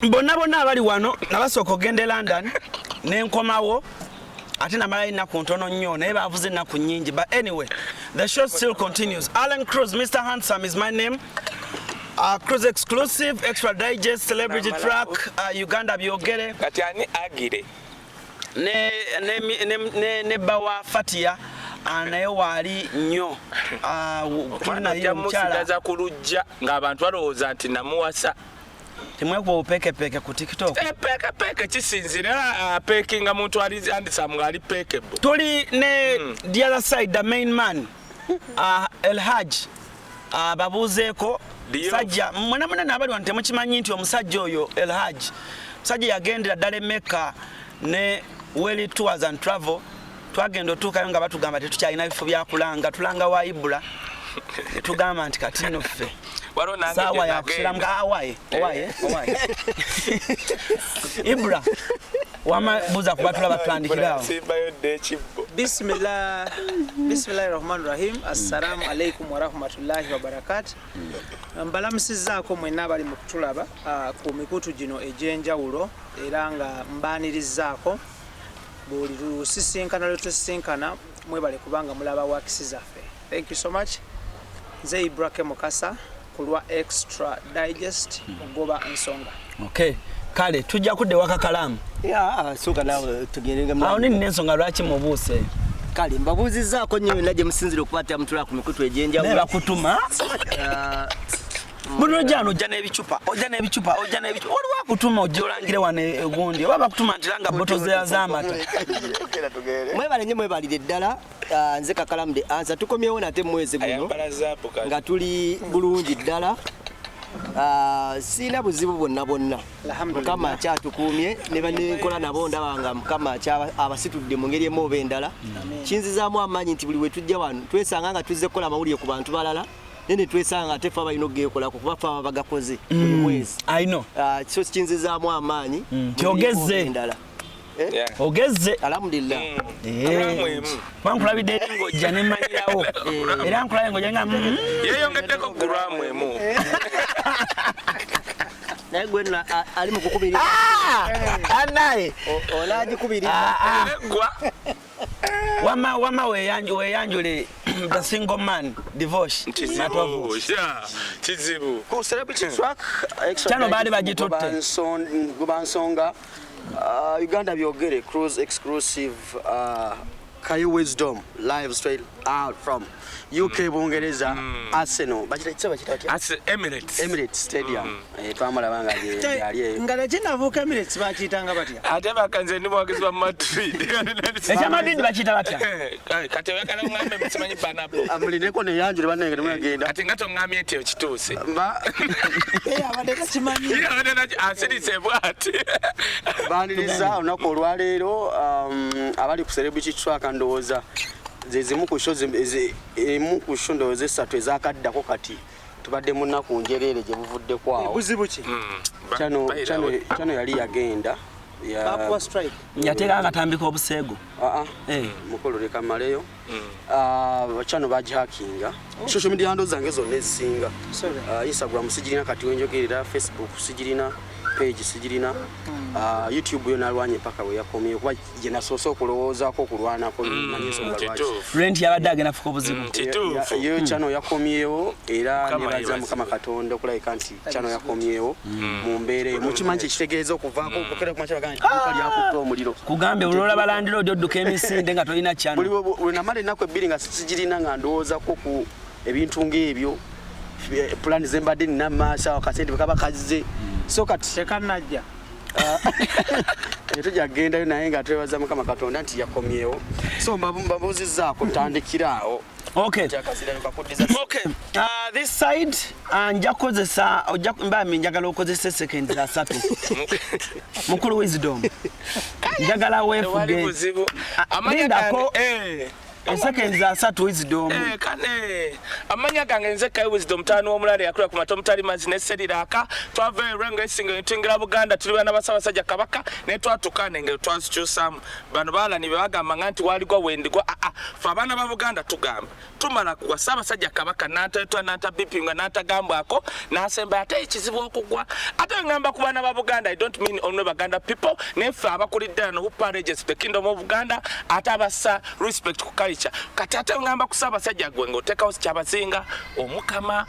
bonna abali wano nabasooka ogenda London nenkomawo ate namala ennaku ntono nnyo naye bavuze ennaku nnyingi. But anyway, the show still continues. Alan Cruz, Mr. Handsome is my name. Cruz exclusive, extra digest, celebrity track, Uganda byogere. Kati ani agire. Ne bawa Fatia naye waali nnyo. Tulina ye omukyala za kulujja ng'abantu balowooza nti namuwasa. Timwekuba peke ku TikTok. Peke kisinzira pekinga muntu ali handsome ngali pekeable. Tuli ne the other side, the main man, El Haj. Babuzeeko sajja mwena n'abali wano temukimanyi nti omusajja oyo El Haj musajja yagendera ddala Mecca ne Weli Tours and Travel. Twagenda otuukayo nga batugamba tetukyalina bifo byakulanga tulanga wa IBRAH tugamba nti kati nno ffe sawa yakusiramu owaye IBRAH wamabuuza kuba tulaba tutandikirawo. Bismillahirrahmanirrahim. Assalamu alaikum warahmatullahi wabarakatuh. Mbalamusizaako mwenna abali mu kutulaba ku mikutu gino egy'enjawulo era nga mbaanirizaako buli lusisinkana lwetusisinkana mwebale kubanga mulaba wakisi zaffe. Thank you so much. Nze IBRAH Mukasa kulwa extra digest ogoba nsonga. Okay. Kale tujja kudde waka kalamu. Soka nawe tugendenga mna. Awo nini ensonga lwaki mubuuse? Kale mbabuuzizaako nnyo naje musinzire okukwata mutula ku mikutu egy'enjawulo. Ne bakutuma. Buno jano ojja n'ebicupa. Oli wakutuma ojja olangire wano egundi. Oba bakutuma nti langa boto z'amata. Mwebalire ddala. Nze kakalamu de ansa tukomyewo nate mwezi guno nga tuli bulungi ddala. Sina buzibu bonna. Mukama akyatukuumye ne banenkola nabo ndabanga Mukama abasitudde mu ngeri emu oba endala. Kinzizaamu amaanyi nti buli we tujja wano twesanga nga tuzze kukola amawulire ku bantu balala nene twesanga ate fe abalina okugekola kuba fe abagakoze buli mwezi. I know. So kinzizaamu amaanyi kyogezze endala. Ogezze alhamdulillah. Wankulabidde ng'ojja ne mmanyirawo era nkulabe ng'ojja nga yeeyongeddeko gulwamu emu. Naye gwe ali mu kukubirira anaye olagikubirira wama weeyanjule the single man divorce kizibu ku celebrity track kyano baali bagitutte gubansonga Uganda byogere Cruz exclusive Kai Wisdom live straight out from UK Bungereza Arsenal Emirates Stadium twamala banga yali ngala kinavuka Emirates bakitanga batya ate bakanze ndi mwagezi wa Madrid ekya Madrid bakita batya kati yakala ngambe msimanyi Bernabeu amulineko ne yanjule banenge temwagenda kati ngato ngamye etyo kituuse abadde kimanyi asirise bwati baniriza onako olwaleero abali ku celebrity track ndowooza zezimu ku show ndowooza esatu ezakaddako kati tubadde mu nnaku njereere gye buvudde kwawo buzibu ki kyano yali yagenda Papua strike yateeka akatambika obuseego mukolo leka maleyo kyano bagihakinga social media handles zange zonna ezisinga Instagram sigirina kati wenjogerera Facebook sigirina page sigirina YouTube yo nalwanye paka we yakomye kuba je nasoso okulowoozaako okulwanako manyisonga lwaki rent yabadde agenda fuka obuzibu yo channel yakomyewo era nebaza Mukama Katonda okulabika nti channel yakomyewo mu mbeere mukimanyi ekitegeeza okuvaako okukera ku makyala gange kali akutwa omuliro kugambe ulola balandira odduka emisinde nga tolina channel buli namale ennaku ebbiri nga sigirina nga ndowoozaako ku ebintu ng'ebyo plan zembadde nina maaso akasente bwe kaba kazze so kati tekanajja tujja gendayo naye nga twebaza Mukama Katonda nti yakomyewo so mbabuuzizzaako tandikiraawo. Okay. This side njakozesa njagala okozesa seconds 3 mukulu Wisdom njagala weefuge amanyako seconds asatu wisdom kane amanya gange nze kai wisdom tano omulale yakula ku matomu tali mazi ne seriraka twave rengo esinga ntingira Buganda tuli bana basabasajja kabaka ne twatukane nge twasikyusamu bano bala ni bagamba nganti waligwa wendigwa fa bana ba Buganda tugamba tumala kwa sabasajja kabaka natetwa nata bipinga nata gambwako nasemba ate ekizibu okugwa ate ngamba ku bana ba Buganda I don't mean only Baganda people nefa abakulidde no who parages the kingdom of Uganda atabasa respect ku culture katata ngamba ku sabasajja gwengo teka oschabazinga omukama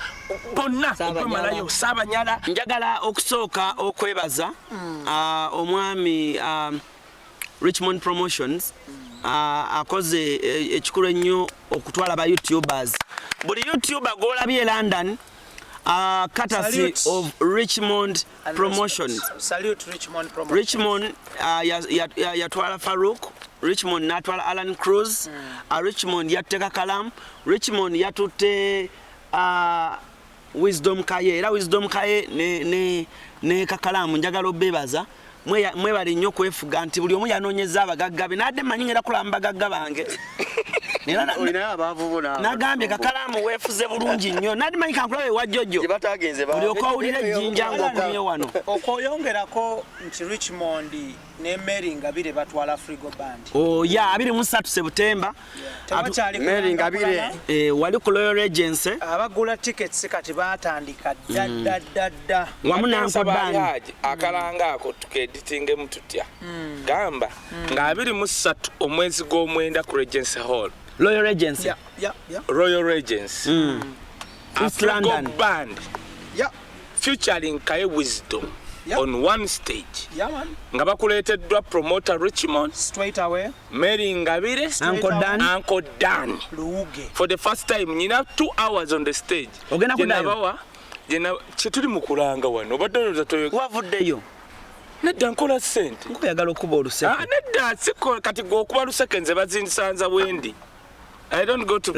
bonna okumalayo sabanyala njagala okusooka okwebaza omwami Richmond Promotions akoze ekikulu ennyo okutwala ba YouTubers buli YouTuber golabye London courtesy of Richmond Promotions. Salute Richmond Promotions. Richmond yatwala Farouk, Richmond natwala Alan Cruz, Richmond yateka Kalam, Richmond yatute Wisdom Kaye, era Wisdom Kaye ne Kakalamu njagala obebaza mwe bali nnyo kwefuga nti buli omu yanoonyeza abagaggabe nadde manyi ngera kulamba bagagga bange nagambye Kakalamu weefuze bulungi nnyo nadde manyi kankulabe wajjojo buli okowulira ejjinja ng'okumye wano okweyongerako nti Richmond ne Mary Ngabire batwala Frigo Band ya 23 September Mary Ngabire wali ku Royal Regency abagula tickets kati batandika dadda wamu nanko band akalanga ako tukedditinge mututya gamba nga 23 omwezi gw'omwenda ku Regency Hall Royal Regency Royal Regency East London band featuring Kaye Wisdom on one stage nga bakuleeteddwa promoter Richmond straight away Mary Ngabire Uncle Dan Luuge for the first time nyina 2 hours on the stage ogenda kudayo jena kituli mukulanga wano obadde toyo wavuddeyo nedda nkola sente nkuyagala okuba oluseke nedda siko kati go okuba luseke nze bazinsanza wendi I don't go to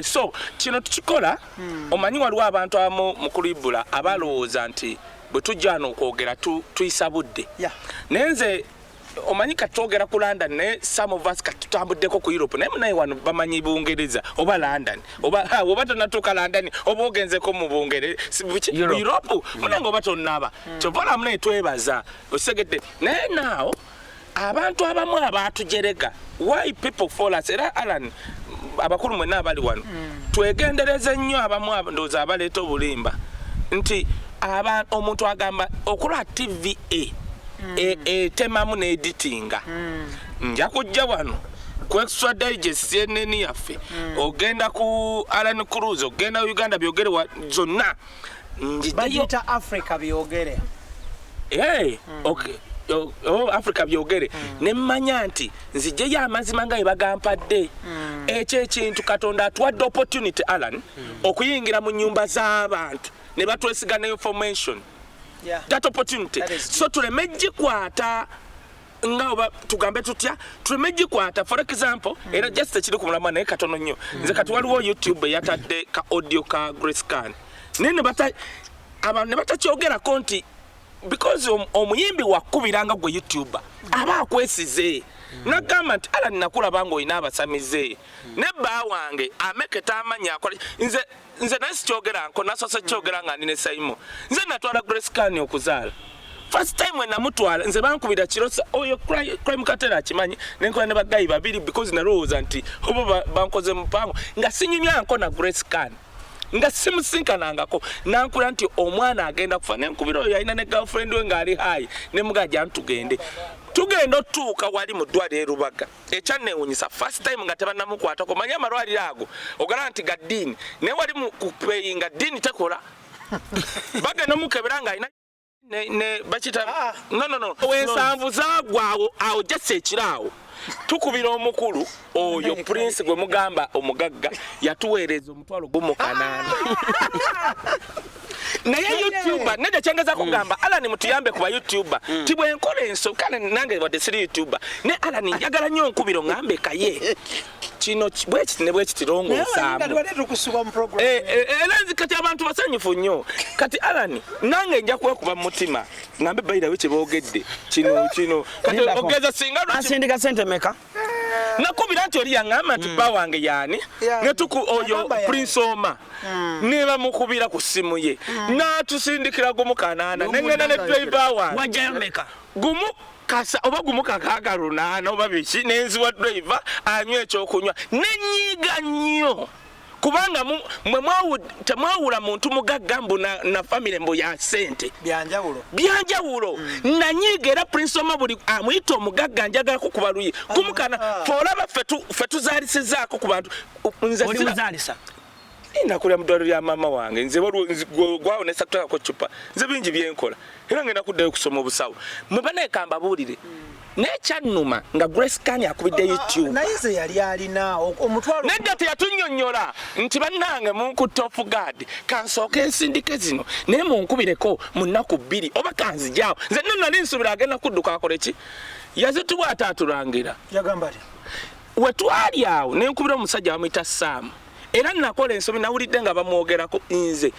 so kino tukikola omanyi waliwo abantu abamu mu kulibula abalowooza nti bwe tujjana okwogera tuyisa budde nenze omanyi katwogera ku London ne some of us katutambuddeko ku Europe naye wano bamanyi Bungereza oba London oba tonatuuka London oba ogenzeko mu Europe munange oba tonnaba kyovala munaye twebaza osegedde naye naawo abantu abamu abatujerega why people fall us era Alan abakulu mwenna abali wano twegendereze nnyo abamu ndowooza abaleeta obulimba nti omuntu agamba okola TVA temamu n'editinga nja kujja wano ku Extra Digest CNN yaffe ogenda ku Alan Cruz ogenda Uganda byogere zonna bagita Africa byogere okay Africa byogere nemmanya nti nzijjeyo amazima nga yebagampadde ekyo ekintu Katonda atuwadde opportunity Alan okuyingira mu nnyumba z'abantu ne batwesiga ne information that opportunity so tulemejjikwata nga oba tugambe tutya tulemejjikwata for example era just ekiri ku mulamwa naye katono nnyo nze kati waliwo YouTube yatadde ka audio ka Grace Khan nene abantu ne batakyogerako nti because omuyimbi wakubiranga gwe YouTuber aba akwesize nagamba nti Alan nakulaba ng'olina abasamize ne bba wange ameketa amanya akola nze naye sikyogeranko nasoose kyogera nga ndi ne Saimo nze natwala Grace Khan okuzaala first time when namutwala nze bankubira kirosa oyo crime katera akimanyi nenkola ne bagayi babiri because nalowooza nti obo bankoze mupango nga sinyumyanko na Grace Khan nga simusinkanangako nankula nti omwana agenda kufa nenkubira oyo alina ne girlfriend we ng'ali hayi ne mugaja ntugende tugenda otuuka wali mu ddwaliro Rubaga ekyanneewunyisa first time nga tebannamukwatako manyi amalwaliro ago ogala nti ga ddiini naye wali mu kupeyinga ddiini tekola bagenda mukebera nga alina ne bakita no wensanvu zaagwawo awo jasa ekiraawo tukubira omukulu oyo prince gwe mugamba omugagga yatuweereza omutwalo gw'omukanaana naye YouTuber nede kyengeza kugamba Alan mutuyambe ku ba YouTuber tibwe enkola enso kale nange wadde siri YouTuber ne Alan njagala nnyo nkubiro ngambe kaye kino bwekiti ne bwekiti rongoosaamu era kati abantu basanyufu nnyo kati Alan nange nja kwekuba mu mutima ngambe bayirawo kye boogedde kino kati ogeza singa asindika sente meka nakubira nti oli yaŋŋamba nti bba wange yaani ne tuku oyo Prince Oma ne bamukubira ku ssimu ye n'atusindikira gumu kanaana ne ngenda ne driver wange wajjayo mmeka gumu kasa oba gumu kakaaga lunaana oba biki n'enziwa driver anywa ekyokunywa nenyiiga nnyo kubanga mwe temwawula muntu mugagga mbu na family mbu ya ssente byanjawulo nanyiiga era Prince Oma buli amuyita omugagga njagala kukuba luyi kumukana olaba ffe tuzaalisizaako ku bantu oli muzaalisa nakulya mudwalo lya mama wange nze gwawonesa kutakako cupa nze bingi byenkola era ngenda kuddayo kusoma obusawo mwe baneekamba buulire n'ekyannuma nga Grace Kani akubidde YouTube naye ze yali alina omutwalo nedda teyatunnyonnyola nti bannange munkutte off guard kansooka ensindike zino naye munkubireko mu nnaku 2 oba kanzijaawo nze nno nali nsuubira agenda kudduka akole ki yazitubwa ate atulangira yagamba ti we twali awo nenkubira omusajja bamuyita Sam era nakola ensobi nawulidde nga bamwogerako nze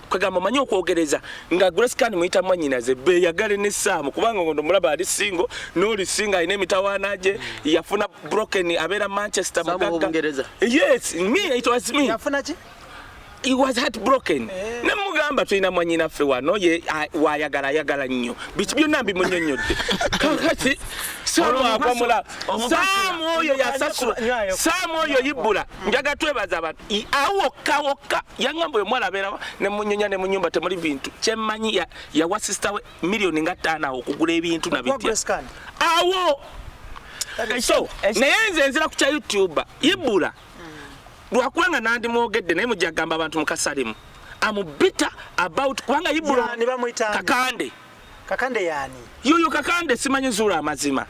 kwegamba manyi okwogereza nga Grace Kani muyita mwannyinaze beyagale ne Sam kubanga ngondo mulaba ali singo n'oli singa alina emitawaana gye yafuna broken abeera Manchester mugagga yes me it was me yafuna ki he was heartbroken ne mugamba tulina mwannyinaffe wano ye wayagala nnyo biki byonna mbimunyonnyodde kakati Samu oyo yasasula Samu oyo yibula njaga twebaza abantu awokka yangamba omwana abeera ne munyonya ne munyumba temuli bintu kyemmanyi yawa sister we million nga 5 okugula ebintu nabitya awo so naye nze nzira ku kya YouTube yibula lwakulanga nandi mwogedde naye mujja gamba abantu mukasalimu bitter about kubanga yibula kakande yani yoyo kakande simanyi zura amazima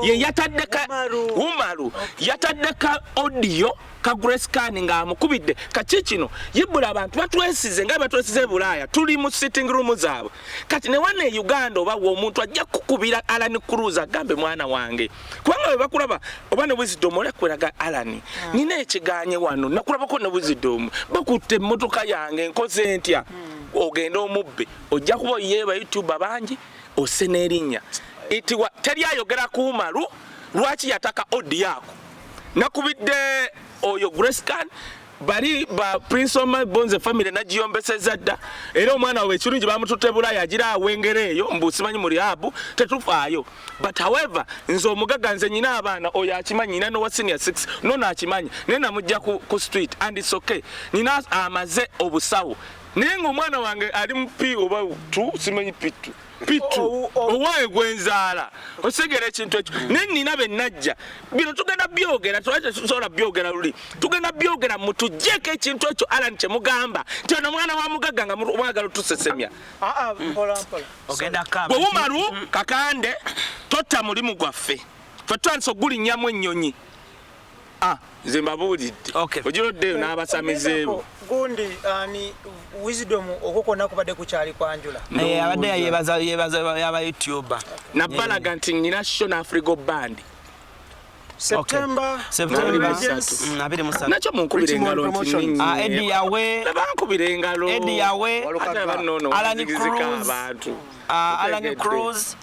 ye yataddeka umaru yataddeka audio ka Grace Kani nga amukubidde kaki kino yibula abantu batwesize nga batwesize Bulaya tuli mu sitting room zaabwe kati ne wane Uganda oba omuntu ajja kukubira Alan Cruz agambe mwana wange kubanga bakulaba oba ne wisdom olekweraga Alan nina ekiganye wano nakulabako ne wisdom bakutte emmotoka yange nkoze ntya ogenda omubbe ojja kuba yeba YouTube abangi osenerinnya itiwa teri ayogera ku Umaru lwaki yataka audio yako nakubidde oyo Grace Kani bali ba Prince Oma bonze family na giyombeseza dda era omwana we kirungi bamututte Bulaya agira awengereyo mbusimanyi muri abu tetufaayo but however nze omugagga nze nyina abaana oyo akimanyi nyina no wa senior 6 nona akimanyi nena mujja ku street and it's okay nina amaze obusawo nengo omwana wange ali mpi oba tu simanyi pitu owaye gwenzaala osegera ekintu ekyo nenina benajja bino tugenda byogera tusobola byogera luli tugenda byogera mutujjeko ekintu ekyo Alan kyemugamba nti ono mwana wa mugagga nga mwagala tusesemya ogenda kaba bwe Umaru kakande totta mulimu gwaffe ffe twandiisa okulinnyamu ennyonyi nze mbabuulidde ogiroddeyo n'abasamizeebo gundi ani wisdom okukona kubadde kukyali kwanjula abadde yebaza yaba YouTuber nabbalaga nti nina show na Afrigo Band September nakyo munkubira engalo nti Eddie Yawe bankubira engalo Eddie Yawe Alan Cruz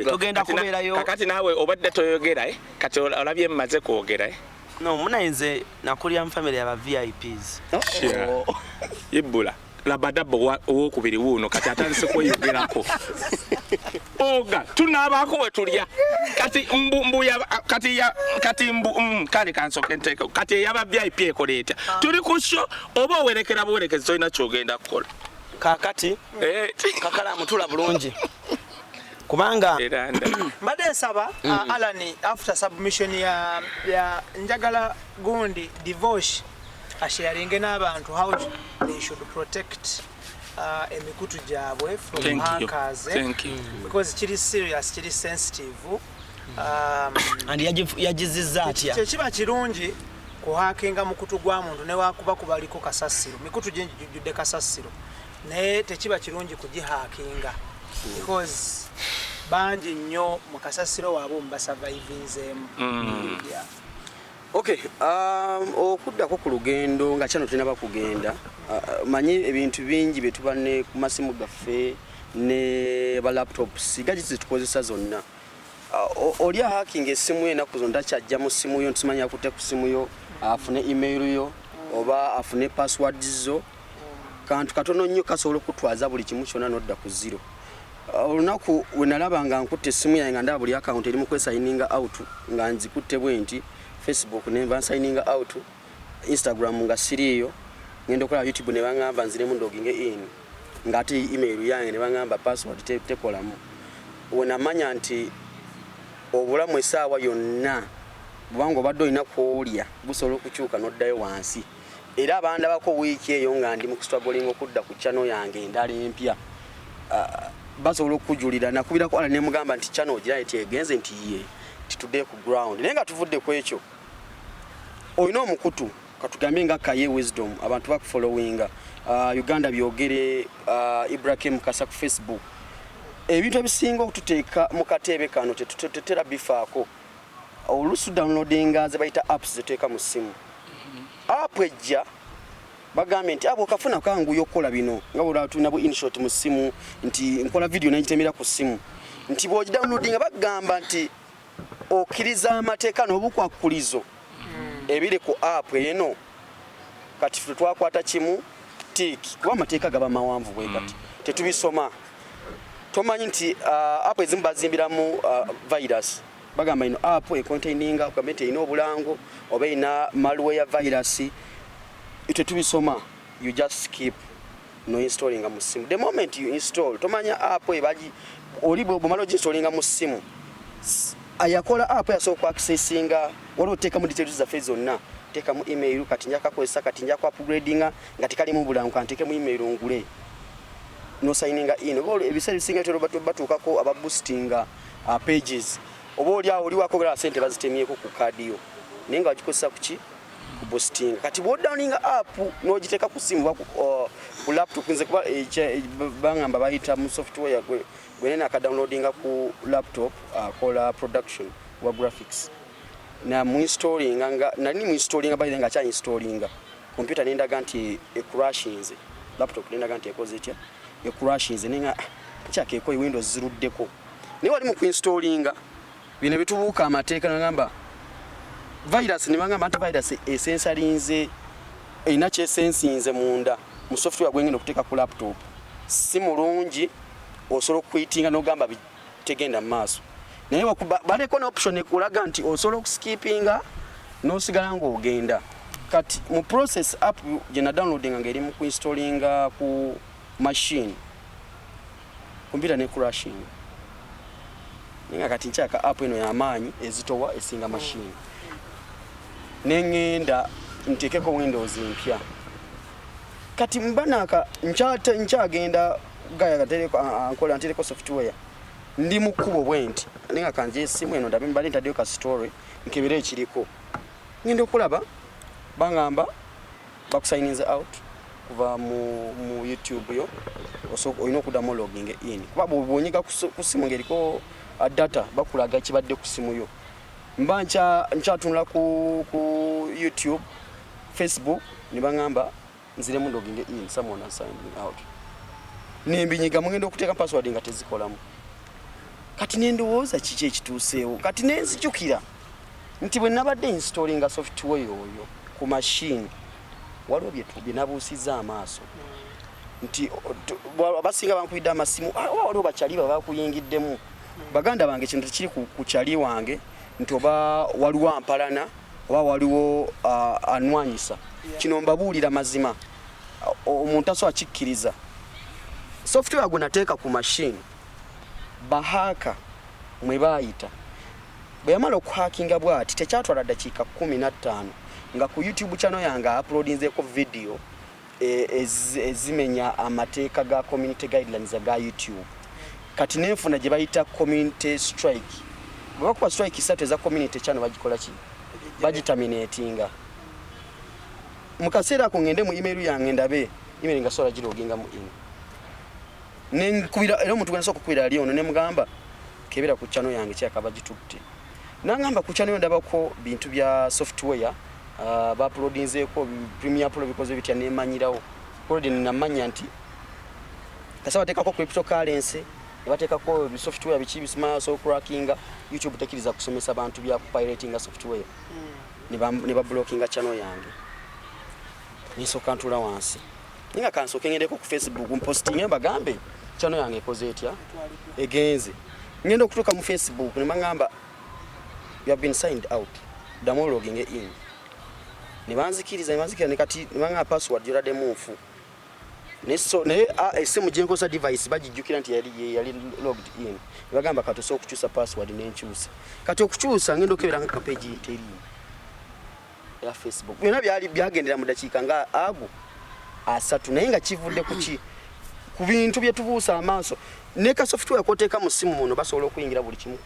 tugenda kubeerayo kakati naawe obadde toyogera kati olabye mmaze kwogera no munayinze nakulya mu family aba VIPs yibula labadabo owokubiri wuno kati atandise kweyogerako oga tunabaako wetulya kati kale kansoke nteko kati yaba VIP ekoleeta tuli ku show oba owerekera buwerekezi tolina kyogenda kukola kakati kakala mutula bulungi kubanga mbadde nsaba Alan after submission ya njagala gundi divorce asharinge n'abantu how they should protect emikutu gyabwe from hackers because kiri serious kiri sensitive and yajizizza atya kiba kirungi kuhakinga mukutu gwa muntu ne wakuba kubaliko kasasiro mikutu gye judde kasasiro naye tekiba kirungi kugihakinga because banji nnyo mu kasasiro waabo mbasurvivinzeemu Okay, okuddako ku lugendo nga kyano tulina bakugenda manyi ebintu bingi bye tuba ne ku masimu gaffe ne ba laptops gaji zitukozesa zonna oli hacking esimu ye nakuzo ndachajja mu simu yo ntimanya kute ku simu yo afune email yo oba afune password zo kantu katono nnyo kasobola okutwaza buli kimu kyonna nodda ku zero. Olunaku wenalaba nga nkutte esimu yange nga ndaba buli account eri mu kwesigninga out nga nzikutte bwenti Facebook ne mba signinga out, Instagram nga siriyo, ngenda okola YouTube ne bangamba nziremu ndoginge in nga ate email yange ne bangamba password tekolamu. Wenamanya nti obulamu essaawa yonna bwango badde olina kwolya busobola okukyuka n'oddayo wansi. Era abandabako wiiki eyo nga ndi mu kustruggling okudda ku channel yange endala empya basobola okujulira nakubirako ala ne mugamba nti channel ogiraye egenze nti ye titudde ku ground naye nga tuvudde ku ekyo olina omukutu katugambe nga Kaye Wisdom abantu bakufollowinga Uganda byogere IBRAH Mukasa ku Facebook ebintu ebisinga okututeeka mu katebe kano tetutera bifaako olusu downloadinga ze bayita apps zeteeka mu simu app ejja bagambye nti abo kafuna kangu yokola bino nga bw'olaba tulina bu InShot mu simu nti nkola video nagitemera ku simu nti bw'ogi downloadinga bagamba nti okkiriza amateeka n'obukwakulizo ebiri ku app eno kati ffe twakwata kimu tiki kuba amateeka gaba mawanvu bwe kati tetubisoma tomanyi nti app ezimu bazimbiramu virus bagamba ino app econtaininga okamente ina obulango oba ina malware virus ite tubisoma you just skip no installing mu simu. The moment you install tomanya app ebaji olibo bomalo installinga mu simu ayakola app yasoka accessinga wali oteka mu details za phase zonna teka mu email kati njaka kwesa kati njaka upgradinga ngati kali mu bulango kanteke mu email ngule no signinga in bolo ebisali singa to batukako aba boostinga pages obo oli wako gra sente bazitemyeko ku kadi yo ninga wajikosa kuchi ku boosting kati bo downinga app no jiteka ku simu ku laptop nze kuba bangamba bayita mu software gwenena ka downloadinga ku laptop kola production wa graphics na mu installing nga nani mu installing by nga cha installing computer nenda ganti e crashinze laptop nenda ganti ekoze etya e crashinze ninga chake eko Windows ziruddeko ni wali mu installing bino bitubuka amateeka ngamba virus ni bangamba antivirus essensalinze ina che sensinze munda mu software gwengene okuteka ku laptop si mulungi osolo kwitinga no gamba bitegenda maso naye baleko na option ekulaga nti osolo okuskipinga no sigala ngo ogenda kati mu process app jena downloading ngeri mu installinga ku machine computer ne crashing ninga kati nchaka app eno ya maanyi ezitowa esinga machine nengenda ntekeko Windows mpya kati mbanaka nchagenda gaya gatereko ankola ntereko software ndi mukubo bwenti ninga kanje simu eno ndabe mbali ntadyo ka story nkebere ekiriko ngende okulaba bangamba bakusigninze out kuva mu YouTube yo oso oyino kudamu logging in kuba bwonyiga ku simu ngeriko data bakulaga kibadde ku simu yo mbancha nchatunula ku YouTube Facebook ni bangamba nzire mu logging in someone has signed out nimbinyiga mungendo okuteka password nga tezikolamu kati nendowooza kiki ekituuseewo kati nenzijukira nti bwe nabadde installinga software oyo ku machine waliwo bye nabuusiza amaaso nti abasinga bankuyidde amasimu waliwo bakyali bakuyingiddemu baganda bange kintu kiri ku kyali wange nti oba waliwo ampalana oba waliwo anwanyisa kino mbabuulira mazima omuntu aso akikkiriza software gwe nateeka ku machine bahaka mwe bayita bwe yamala okuhakinga bwati tekyatwala dakiika 15 nga ku YouTube channel yange uploadinzeko video ezimenya amateeka ga community guidelines ga YouTube kati nenfuna gye bayita community strike bwakuba strike 3 eza community channel bagikola ki bagiterminatinga mu kaseera ako ngende mu email yange ndabe email nga sola giroginga mu in nenkubira era omuntu gwe nasooka kukwira ali ono ne mugamba kebera ku channel yange kyakaba gitutte nangamba ku channel ndabako bintu bya software ba uploadinzeko Premiere Pro bikoze bitya nemanyirawo already namanya nti kasaba tekako cryptocurrency bateekako software biki bisimala so crackinga YouTube tekiriza kusomesa abantu bya pirating software ne ba blockinga channel yange nisoka ntula wansi ninga kansoke ngendeko ku Facebook mpostinge bagambe channel yange ekoze etya egenze ngenda okutuka mu Facebook ne mangamba you have been signed out logging in nibanzikiriza ne kati nimanga password yolade mufu neso ne esimu jenkosa device bajijukira nti yali logged in bagamba kati so okukyusa password nenkyusa kati okukyusa ngendo kebera nga page teri ya Facebook byona byali byagendera mu dakiika nga ago asatu naye nga kivudde ku bintu bye tubuusa amaaso ne ka software koteeka mu simu muno basobola okuyingira buli kimu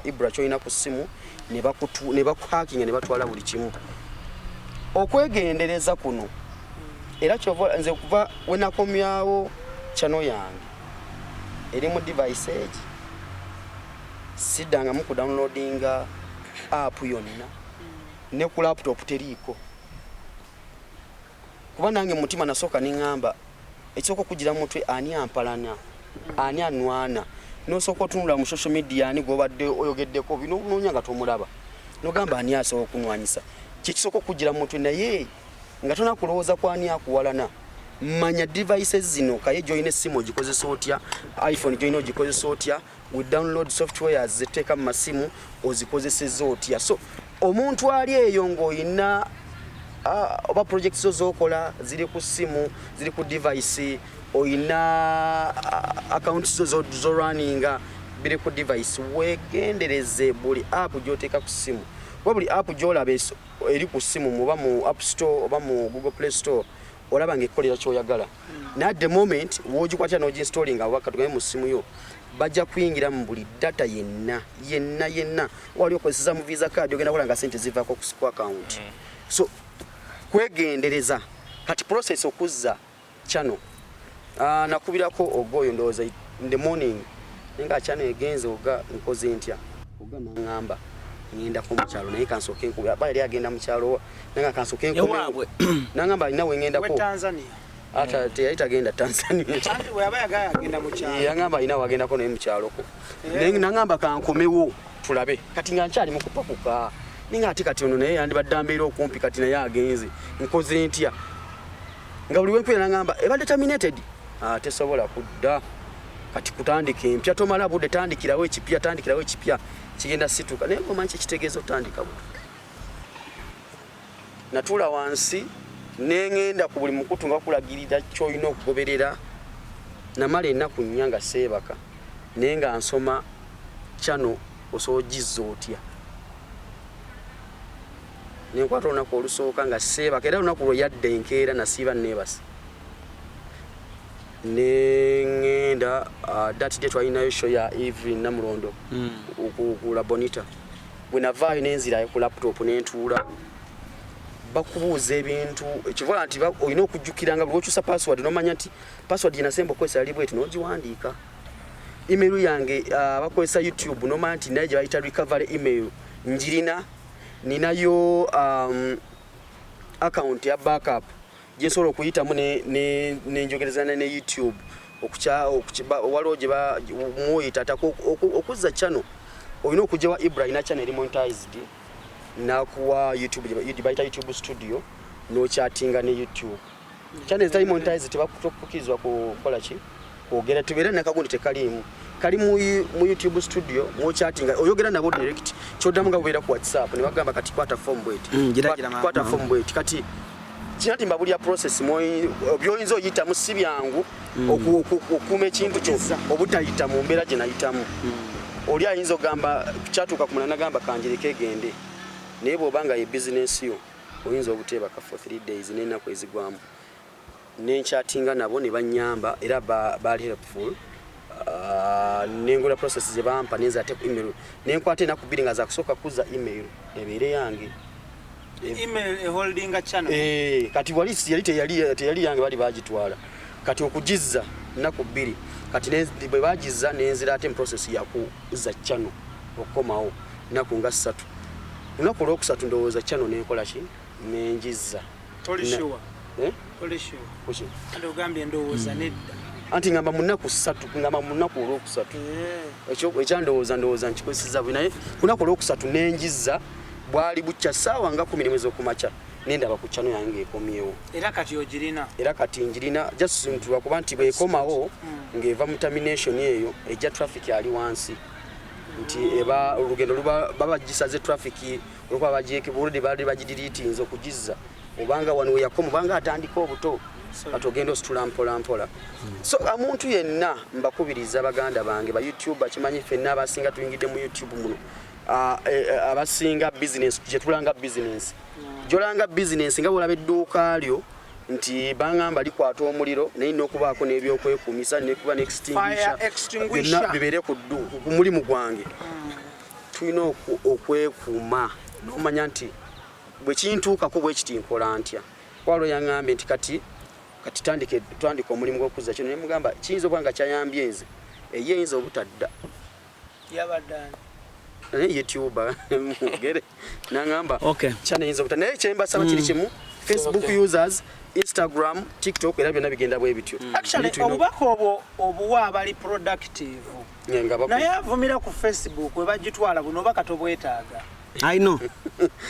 IBRAH choina ku simu ne bakuhacking ne batwala buli kimu okwegendereza kuno era kyova nze kuva wenakomyawo channel yange eri mu device age sidanga mu ku downloadinga app yonna ne ku laptop teriko kuba nange mutima nasoka ningamba ekisoko kugira mutwe ani ampalana ani anwana no soko tunula mu social media ani gobadde oyogeddeko bino nonyanga tomulaba no gamba ani aso okunwanyisa kikisoko kugira mutwe naye nga tona kulowooza kwani akuwalana manya devices zino kaye join simu gikozesa otya iPhone join gikozesa otya we download software ziteka mu masimu ozikozeseza otya so omuntu ali eyo ngoyina oba projects zokola ziri ku simu ziri ku device oyina accounts zo runninga biri ku device wegendereze buli app gyoteka ku simu buli app gyolabe eri ku simu muba mu App Store oba mu Google Play Store olaba ngekolera kyoyagala na at the moment wogikwatya n'oginstalling wakatugaye mu simu yo bajja kuyingira mu buli data yenna wali okozesa mu visa card ogenda kola nga sente zivaako ku account so kwegendereza kati process okuzza channel nakubirako ogoyo ndoza in the morning nga channel egenze oga nkoze ntya oga nangamba ngenda ku mchalo naye kansoke nkuba bali agenda mchalo nanga kansoke nkuba nangamba inawe ngenda ko Tanzania ata teyaita agenda Tanzania kandi we abayaga agenda mchalo yangamba inawe agenda ko ne mchalo ko nangamba kankomewo tulabe kati nga nchali mukupakuka ninga ati kati ono naye yandi badambira okumpi kati naye agenze nkoze ntya nga buli wenkwera nangamba ebadde terminated tesobola kudda kati kutandike empya tomala budde tandikirawo ekipya kigenda situka naye omanyi kitegeeza otandika buto natula wansi nengenda ku buli mukutu nga kulagirira kyoyina okugoberera namala ennaku nnya nga seebaka naye nga nsoma channel osoogiza otya nenkwata olunaku olusooka nga seebaka era olunaku lwe yadde enkeera nasiiba neebasa nengenda that day twalinayo show ya Evelyn Namulondo ku La Bonita bwenavaayo nenzirayo ku laptop nentuula bakubuuza ebintu ekivola nti olina okujjukiranga buli okyusa password nomanya nti password gyenasemba okozesa ali bweti n'ogiwandiika email yange bakozesa YouTube nomanya nti naye gye bayita recovery email njirina ninayo account ya backup jesobola okuyitamu nenjogerezana ne YouTube waliwo gye muyita okuzza channel olina okugyawa IBRAH channel eri monetized nakuwa YouTube gye bayita YouTube studio nochattinga ne YouTube channel ezitali monetized tebakukirizibwa kukola ki kwogera tubeera nakagundi tekalimu kali mu YouTube studio mochattinga oyogera nabo direct kyoddamu nga bubeera ku WhatsApp ne bagamba kati kwata form bweti kati kinati mbabulya process byoyinza oyita mu sibyangu okukuuma ekintu kyo obutayita mu mbeera gye nayitamu oli ayinza ogamba kyatuuka ku mulala nagamba kanjereko egende naye bw'obanga ye business yo oyinza obuteebaka for 3 days n'ennaku ezigwamu nenkyatinga nabo ne bannyamba era baali helpful nengola process gye bampa nenza ate ku email nenkwata ennaku bbiri nga zakusooka kuzza email ebeere yange email holding a channel kati wali teyali yange bali bagitwala kati okugizza nnaku bbiri kati bwe bagizza nenzira ate process ya kuzza channel okomawo nnaku nga 3 lunaku olwokusatu ndowooza channel nenkola ki nenjizza Oli sure? Oli sure? Kuki? Ando gambye ndowooza nedda. anti ngamba munaku 3 ngamba munaku olwokusatu ekyo ekyandowooza nkikozesezza bwe naye kunaku olwokusatu nenjiza bwali bucya ssaawa nga 10 mwezi okumakya nendaba ku channel yange ekomyewo era kati ogirina era kati njirina just lwakuba nti bwekomawo ng'eva mu termination eyo ejja traffic ali wansi nti eba olugendo baba gisaze traffic olwokuba bagyekebuludde baali bagidiriitinza okugizza obanga wano yakoma obanga atandika obuto atogenda ositula mpola so omuntu yenna mbakubiriza baganda bange ba YouTube bakimanyi ffenna abasinga tuyingidde mu YouTube muno abasinga business gyetulanga business jolanga business nga bwolaba edduuka lyo nti bangamba likwata omuliro naye n'okubaako n'ebyokwekumisa nekuba n'extinguisher bibeere ku mulimu gwange tulina okwekuuma n'omanya nti bwe kintuukako bwe kiti nkola ntya kwalo yaŋŋambye nti kati twandika omulimu gw'okuzza kino ne mugamba kiyinza okuba nga kyayambye nze eyinza obutadda yabadani YouTuber mugere nangamba channel yinza obutadda naye kyembasaba kiri kimu Facebook users Instagram TikTok era byonna bigenda bwe bityo actually obubaka obuwa abali productive naye avumira ku Facebook we bagitwala buno obubaka tobwetaaga I know.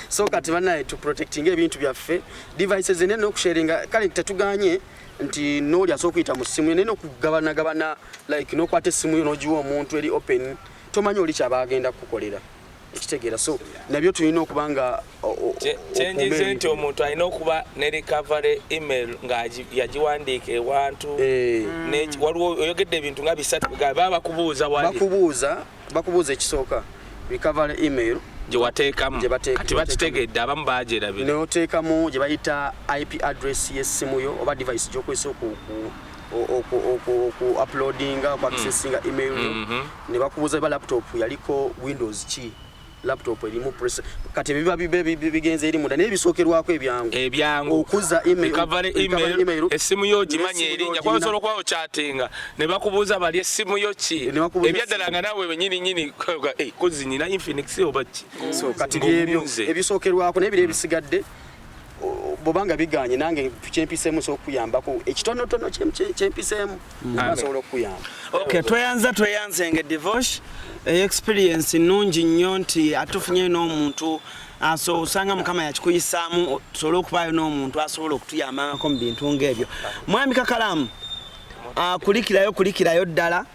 So kati banaye to protecting ebintu byaffe devices ene n'okusharinga kale tetuganye nti noli asokuyita mu simu ene n'okugabana like n'okwata essimu yo n'ogiwa omuntu eri open tomanyi oli kyabagenda kukolera ekitegeera so nabyo tulina okubanga kyenjize nti omuntu alina okuba ne recovery email nga yagiwandiika ewantu waliwo oyogedde ebintu nga 3 baba bakubuuza wali bakubuuza ekisooka recovery email gye wateekamu kati bakitegedde abamu bagyerabira n'oteekamu gye bayita IP address y'essimu yo oba device gy'okozesa uploadinga accessinga email yo ne bakubuuza ba laptop yaliko Windows ki laptop erimu press kati biba bigenze eri munda n'ebisookerwako ebyangu okuza email essimu yo gimanye erinnya kwa solo kwa chattinga ne bakubuuza bali essimu yo ki ebyaddala nga nawe wenyini kozi nina Infinix obachi so kati ebyo ebisookerwako n'ebire ebisigadde bobanga biganye nange kyempisemu so kuyambako ekitonotono kyempisemu asobola okuyamba okay tweyanze nge divorce experience nungi nnyo nti atufunye n'omuntu aso usanga mukama yakikuyisaamu tusobola okubaayo n'omuntu asobola okutuyambako mu bintu ng'ebyo mwami Kakalamu kulikirayo ddala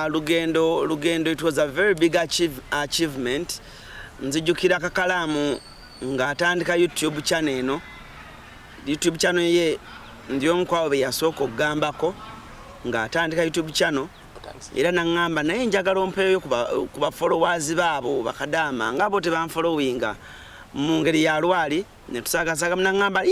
lugendo it was a very big achievement nzijukira Kakalamu nga atandika YouTube channel eno YouTube channel ye ndiyo mukwawo be yasooka okugambako nga atandika YouTube channel era nangamba naye njagala ompeeyo kuba followers baabo bakadama ngabo tebanfollowinga mu ngeri ya lwali ne tusagasaga nangamba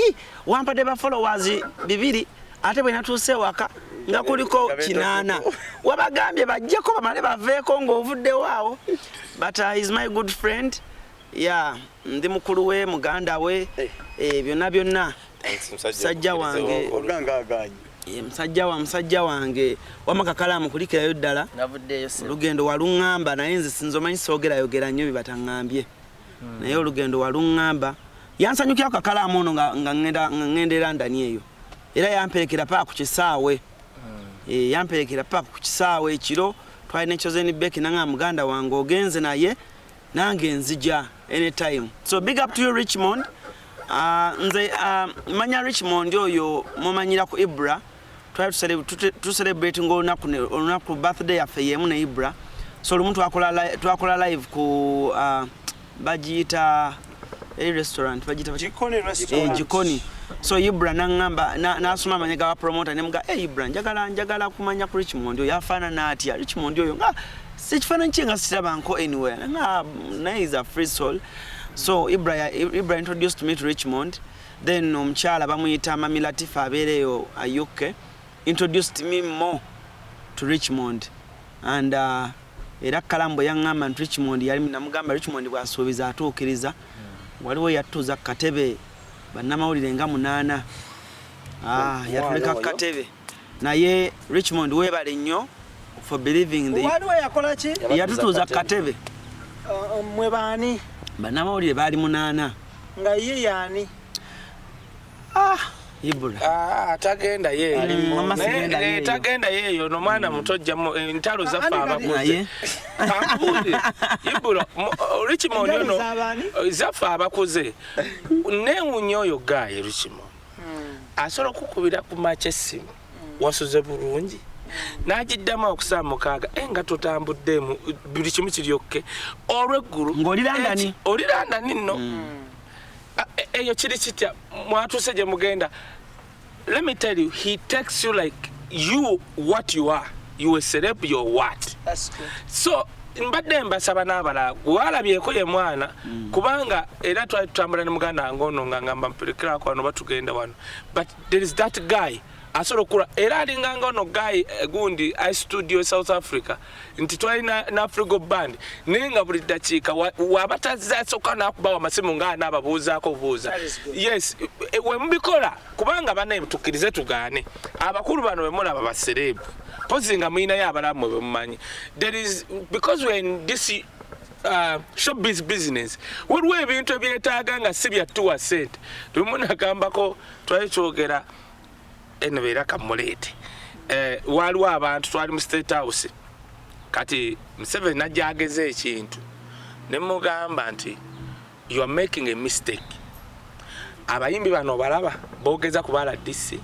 wampadde ba followers 2 ate bwe natuuse waka nga kuliko 8 wabagambye bajjeko bamale baveeko ng'ovudde waawo but is my good friend ndi mukulu we muganda we byonna sajja wange musajja wange wamakakalamu kulikirayo ddala olugendo waluŋŋamba naye nze sinzomanyi soogera nnyo bibataŋŋambye naye olugendo waluŋŋamba yansanyukirako Kakalamu ono nga ŋŋenda era ndani eyo era yamperekera paka ku kisaawe ekiro twalina ekyozeni beki nanga muganda wange ogenze naye nange nzija anytime so big up to you Richmond nze manya Richmond oyo mumanyira ku IBRAH to celebrate olunaku birthday yaffe yemu ne IBRAH so olumu twakola live ku bagiyita restaurant bagiyita Jikoni so IBRAH nangamba nasoma amanya ga promoter ne mga IBRAH njagala kumanya ku Richmond oyo yafaanana atya Richmond oyo nga sikifaananyi kye nga sirabanko anywhere naye is a free soul so IBRAH introduced me to Richmond then omukyala bamuyita Mami Latifa abeereyo UK introduced me more to Richmond and era Kalambo yaŋŋamba nti Richmond yali namugamba Richmond bw'asuubiza atuukiriza waliwo yatuuza ku katebe bannamawulire nga 8 yatuleka ku katebe naye Richmond weebale nnyo for believing the waliwo yakola ki yatutuuza ku katebe mwe baani bannamawulire baali 8 nga ye yaani IBRAH tagenda yeyo tagenda yeyo no mwana mutojja entalo zaffe abakuze IBRAH Richmond ono zaffe abakuze newunya oyo gaye Richmond asobola okukubira ku maca essimu wasuze bulungi n'agiddamu okusaba mukaaga nga totambuddemu buli kimu kiryokke olw'eggulu ng'oli London nno eyo kiri kitya mwatuuse gye mugenda. Let me tell you, he takes you like you what you are. You a celeb, you're what. That's true. So mbadde mbasaba n'abalala gwalabyeko ye mwana kubanga era twali tutambula ne muganda ngono nga ngamba mpelekeraako wano batugenda wano, but there is that guy asobola okula era alinga ngono guy gundi I studio South Africa nti twali na Afrigo band nenga buli dakiika wabatazasooka n'akubawa amasimu nga n'ababuuzaako buuza. Yes, we mubikola kubanga banne tukkirize tugaane abakulu bano be mulaba baserebu pozinga mwinayo abalamu bwe mumanyi. There is, because we're in this showbiz business, waliwo ebintu ebyetaaga nga si byattuwa sente. Lumu nagambako twali twogera eno beera kamuleete waliwo abantu twali mu State House kati Museveni najja ageze ekintu ne mugamba nti you are making a mistake. Abayimbi bano balaba boogeza ku bala DC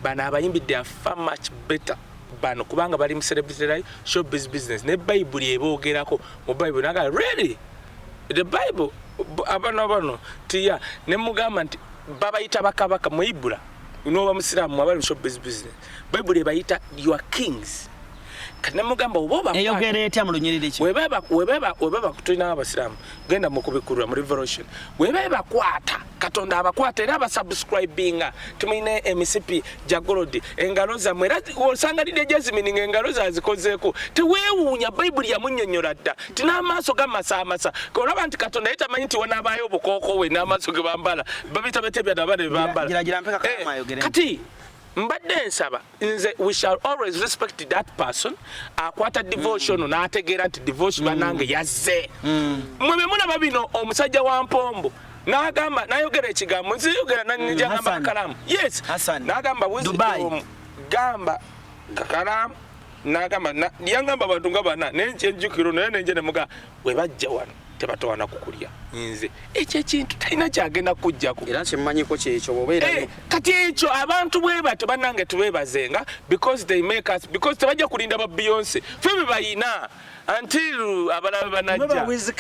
bano abayimbi they are far much better bano kubanga bali mu celebrity showbiz business ne Bible eboogerako mu Bible naga really the Bible abano tiya ne mugamba nti babayita bakabaka mu IBRAH unoba musiramu abali mu showbiz business Bible bayita you are kings. Kana mugamba oboba eyogere etya mu lunyiriri ki webeba kutulina abasiramu genda mu kubikurura mu revolution webeba kwata katonda abakwata era abasubscribinga tumine MCP jagolodi engalo za mwera osanga lide jasmine engalo za zikozeeko teweewuunya Bible ya munnyonnyola dda tina maaso gamasa kolaba nti katonda yetamanyi nti wona abayo obukooko we n'amaaso ge bambala babita betebya nabane bambala gira mpeka kama ayogere kati mbadde nsaba nze we shall always respect that person akwata devotion n'ategeera nti devotion banange yazze mwe mulaba bino omusajja wa Mpombo n'agamba n'ayogera ekigambo nziyogera n'anjagamba kalamu yes n'agamba wisdom gamba kakalamu n'agamba yangamba abantu nga bana n'enjukiro naye nenje ne muga we bajja wano tebatowana kukulya nze ekyo ekintu talina kyagenda kujjako era kimanyiko kyekyo bobeera kati ekyo abantu bwebato bannange tubebazenga because they make us because tebajja kulinda ba Beyonce febe bayina until abalabe banajja Wiz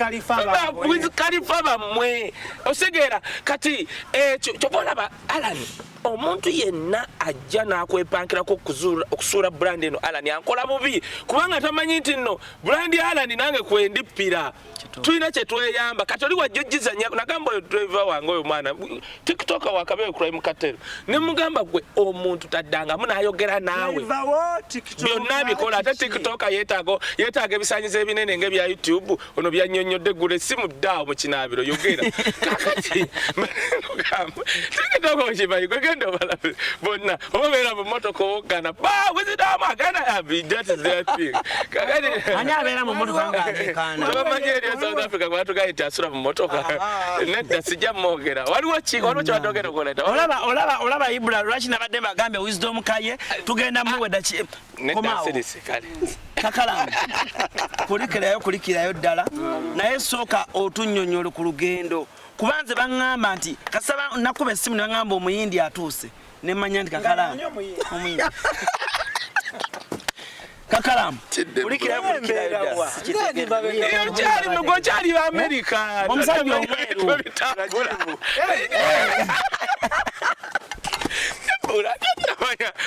Khalifa bamwe osegeera kati ekyo kyobona ba Alan omuntu yenna ajja n'akwepankirako okusuula brand eno Alan ankola bubi kubanga tamanyi nti nno brand Alan nange kwendippira tulina kye tweyamba kati oli wajjojjizanya nagamba oyo driver wange oyo mwana TikTok wakabeyo crime cartel ne mugamba gwe omuntu taddangamu n'ayogera naawe byonna bikola ate TikTok yeetaaga ebisaanyizo ebinene ng'ebya YouTube ono byannyonnyodde gula essimu ddaawo mu kinaabiro yogera kakati mugamba TikTok okimanyi gwegenda obalabe bonna obabeera mu mmotoka owoggana wizidaamu agana abi that is their thing kakati ani abeera mu mmotoka ng'ateekaana tobamanyi South Africa kwa tugaita asura mu motoka nedda sijja mwogera waliwo kyatogera okoleta olaba IBRAH lwaki nabadde bagambe wisdom kaye tugenda muweda komaawo kakalamu kulikirayo ddala naye sooka otunnyonnyole ku lugendo kubanze baŋŋamba nti kasaba nakuba essimu ne baŋŋamba omuyindi atuuse ne mmanya nti kakalamu kakalamu kulikirayo gokyali wa America omusajja omweru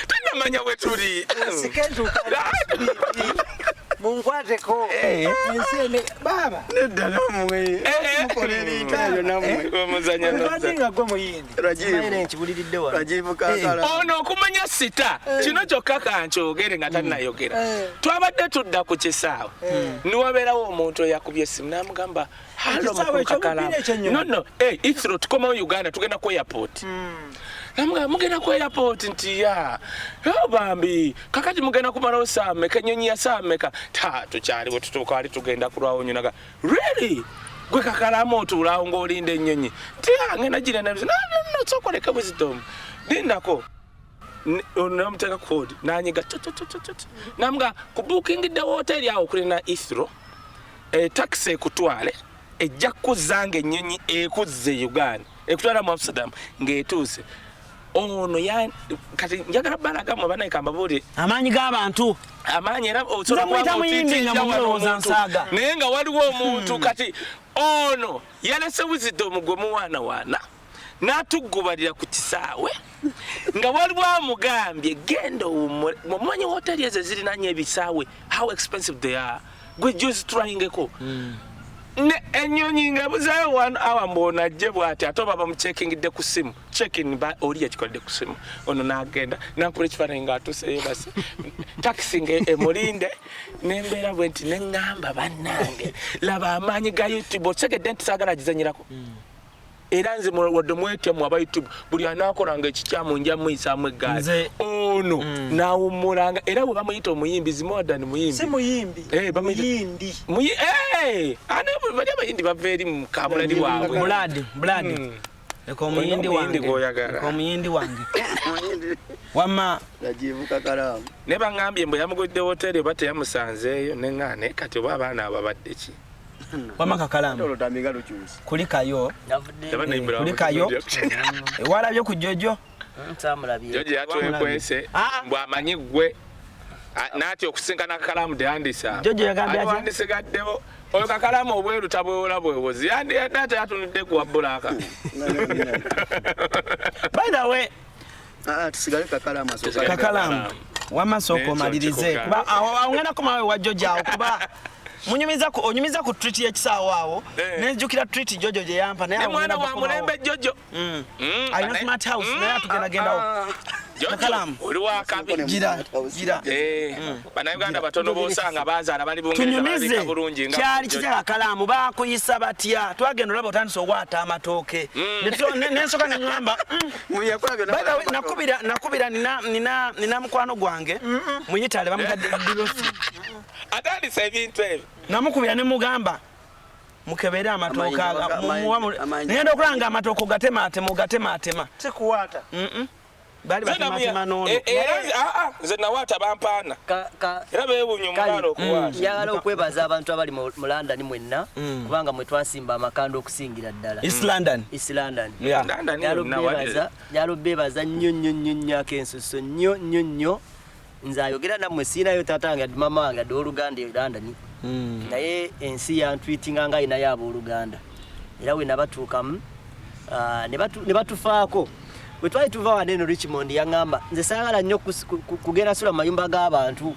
tannamanya we tuli munkwateko ensene baba nedda namwe mukoleriitayo namwe omuzanya gwe muyindi nkibuliridde wano Rajivu kakala ono okumanya sita kino kyokka kankyogere nga tannayogera twabadde tudda ku kisaawe niwabeerawo omuntu eyakubye essimu n'amugamba halo mukakala no Ithro tukomawo Uganda tugenda ku airport mugenda ku airport nti ya bambi kakati mugenda kumalawo saameka ennyonyi ya saameka tukyaliwo tutuuka wali tugenda kulwawo nyunaga really gwe kakalamu otuulawo ng'olinda ennyonyi ngenda gira no sokoleka wisdom lindako namuteeka kodi nanyiga namuga kubuukingidde wooteri awo kulina Heathrow taxi ekutwale ejja kuzanga ennyonyi ekuzze Uganda ekutwala mu Amsterdam ng'etuuse ono kati njagala balaga mu banaye kambabuulire amaanyi g'abantu amaanyi era osobola naye nga waliwo omuntu kati ono yalese wisdom gwe muwaanawaana n'atuggubalira ku kisaawe nga waliwo amugambye genda mumanyi woteri ezo zirinanye ebisaawe how expensive they are gwe just tryingeko ne ennyonyi nga buzaayo 1 hour mbonajje bw'ati ate oba bamuceekingidde ku ssimu checking oli yakikoledde ku ssimu ono n'agenda nankula ekifaananyi ng'atuuse yeebase takisi emulinde n'embeera bwe nti neŋŋamba bannange laba amaanyi ga YouTube otegedde nti saagala gizanyirako era nze wadde mwetyamu aba YouTube buli anaakolanga ekikyamu nja muyisaamu eggaali ono n'awummulanga era bwe bamuyita omuyimbi zimodern muyimbi si muyimbi muyindi bali abayindi bava eri mu kabulali bwabwe buladi eko omuyindi wange wamma nagivuka kalamu ne baŋŋambye mbu yamugudde wooteri oba teyamusanzeeyo neŋŋaane kati oba abaana ababadde ki wamma kakalamu kulikayo walabye ku jojo jojo yatwekwese mbw amanyi ggwe naati okusinkana kakalamu tehandisa wandisigaddewo oyo kakalamu obweru tabwewola bwewozi yandiyadde yatunudde ku wabbulaaka by the way tusigale kakalamu wamasooka omalirize kuba awongerako mawe wa jojo awo kuba onyumiza ku treat y'ekisaawo awo nejjukira treat jojo gye yampa naye mwana wa mulembe jojo alina smart house naye atugendagendawo kakalamu oli wakabi gira bannayuganda batono boosanga bazaala bali tunyumize kyali kitya kakalamu bakuyisa batya twagenda olaba otandisa obwata amatooke nensoka nenyamba nakubira nina mukwano gwange muyitale bamutaddirosi atandisa ebintu ebyo namukubira ne mugamba mukebere amatooke nagenda okulanga amatooke ogatematema sikuwaata bali batematema nono nze nawaata bampaana era beewunya omulala okuwaata njagala okwebaza abantu abali mu London mwenna kubanga mwe twasimba amakanda okusingira ddala East London njalo bebaza nnyo akensuso nnyo nze ayogera nammwe siinayo taata wange addi mama wange addi oluganda e London naye ensi yantwitinga nga ayinayo abooluganda era we nabatuukamu ne batufaako bwe twali tuva wano eno Richmond yaŋŋamba nze saagala nnyo kugenda sula mu mayumba g'abantu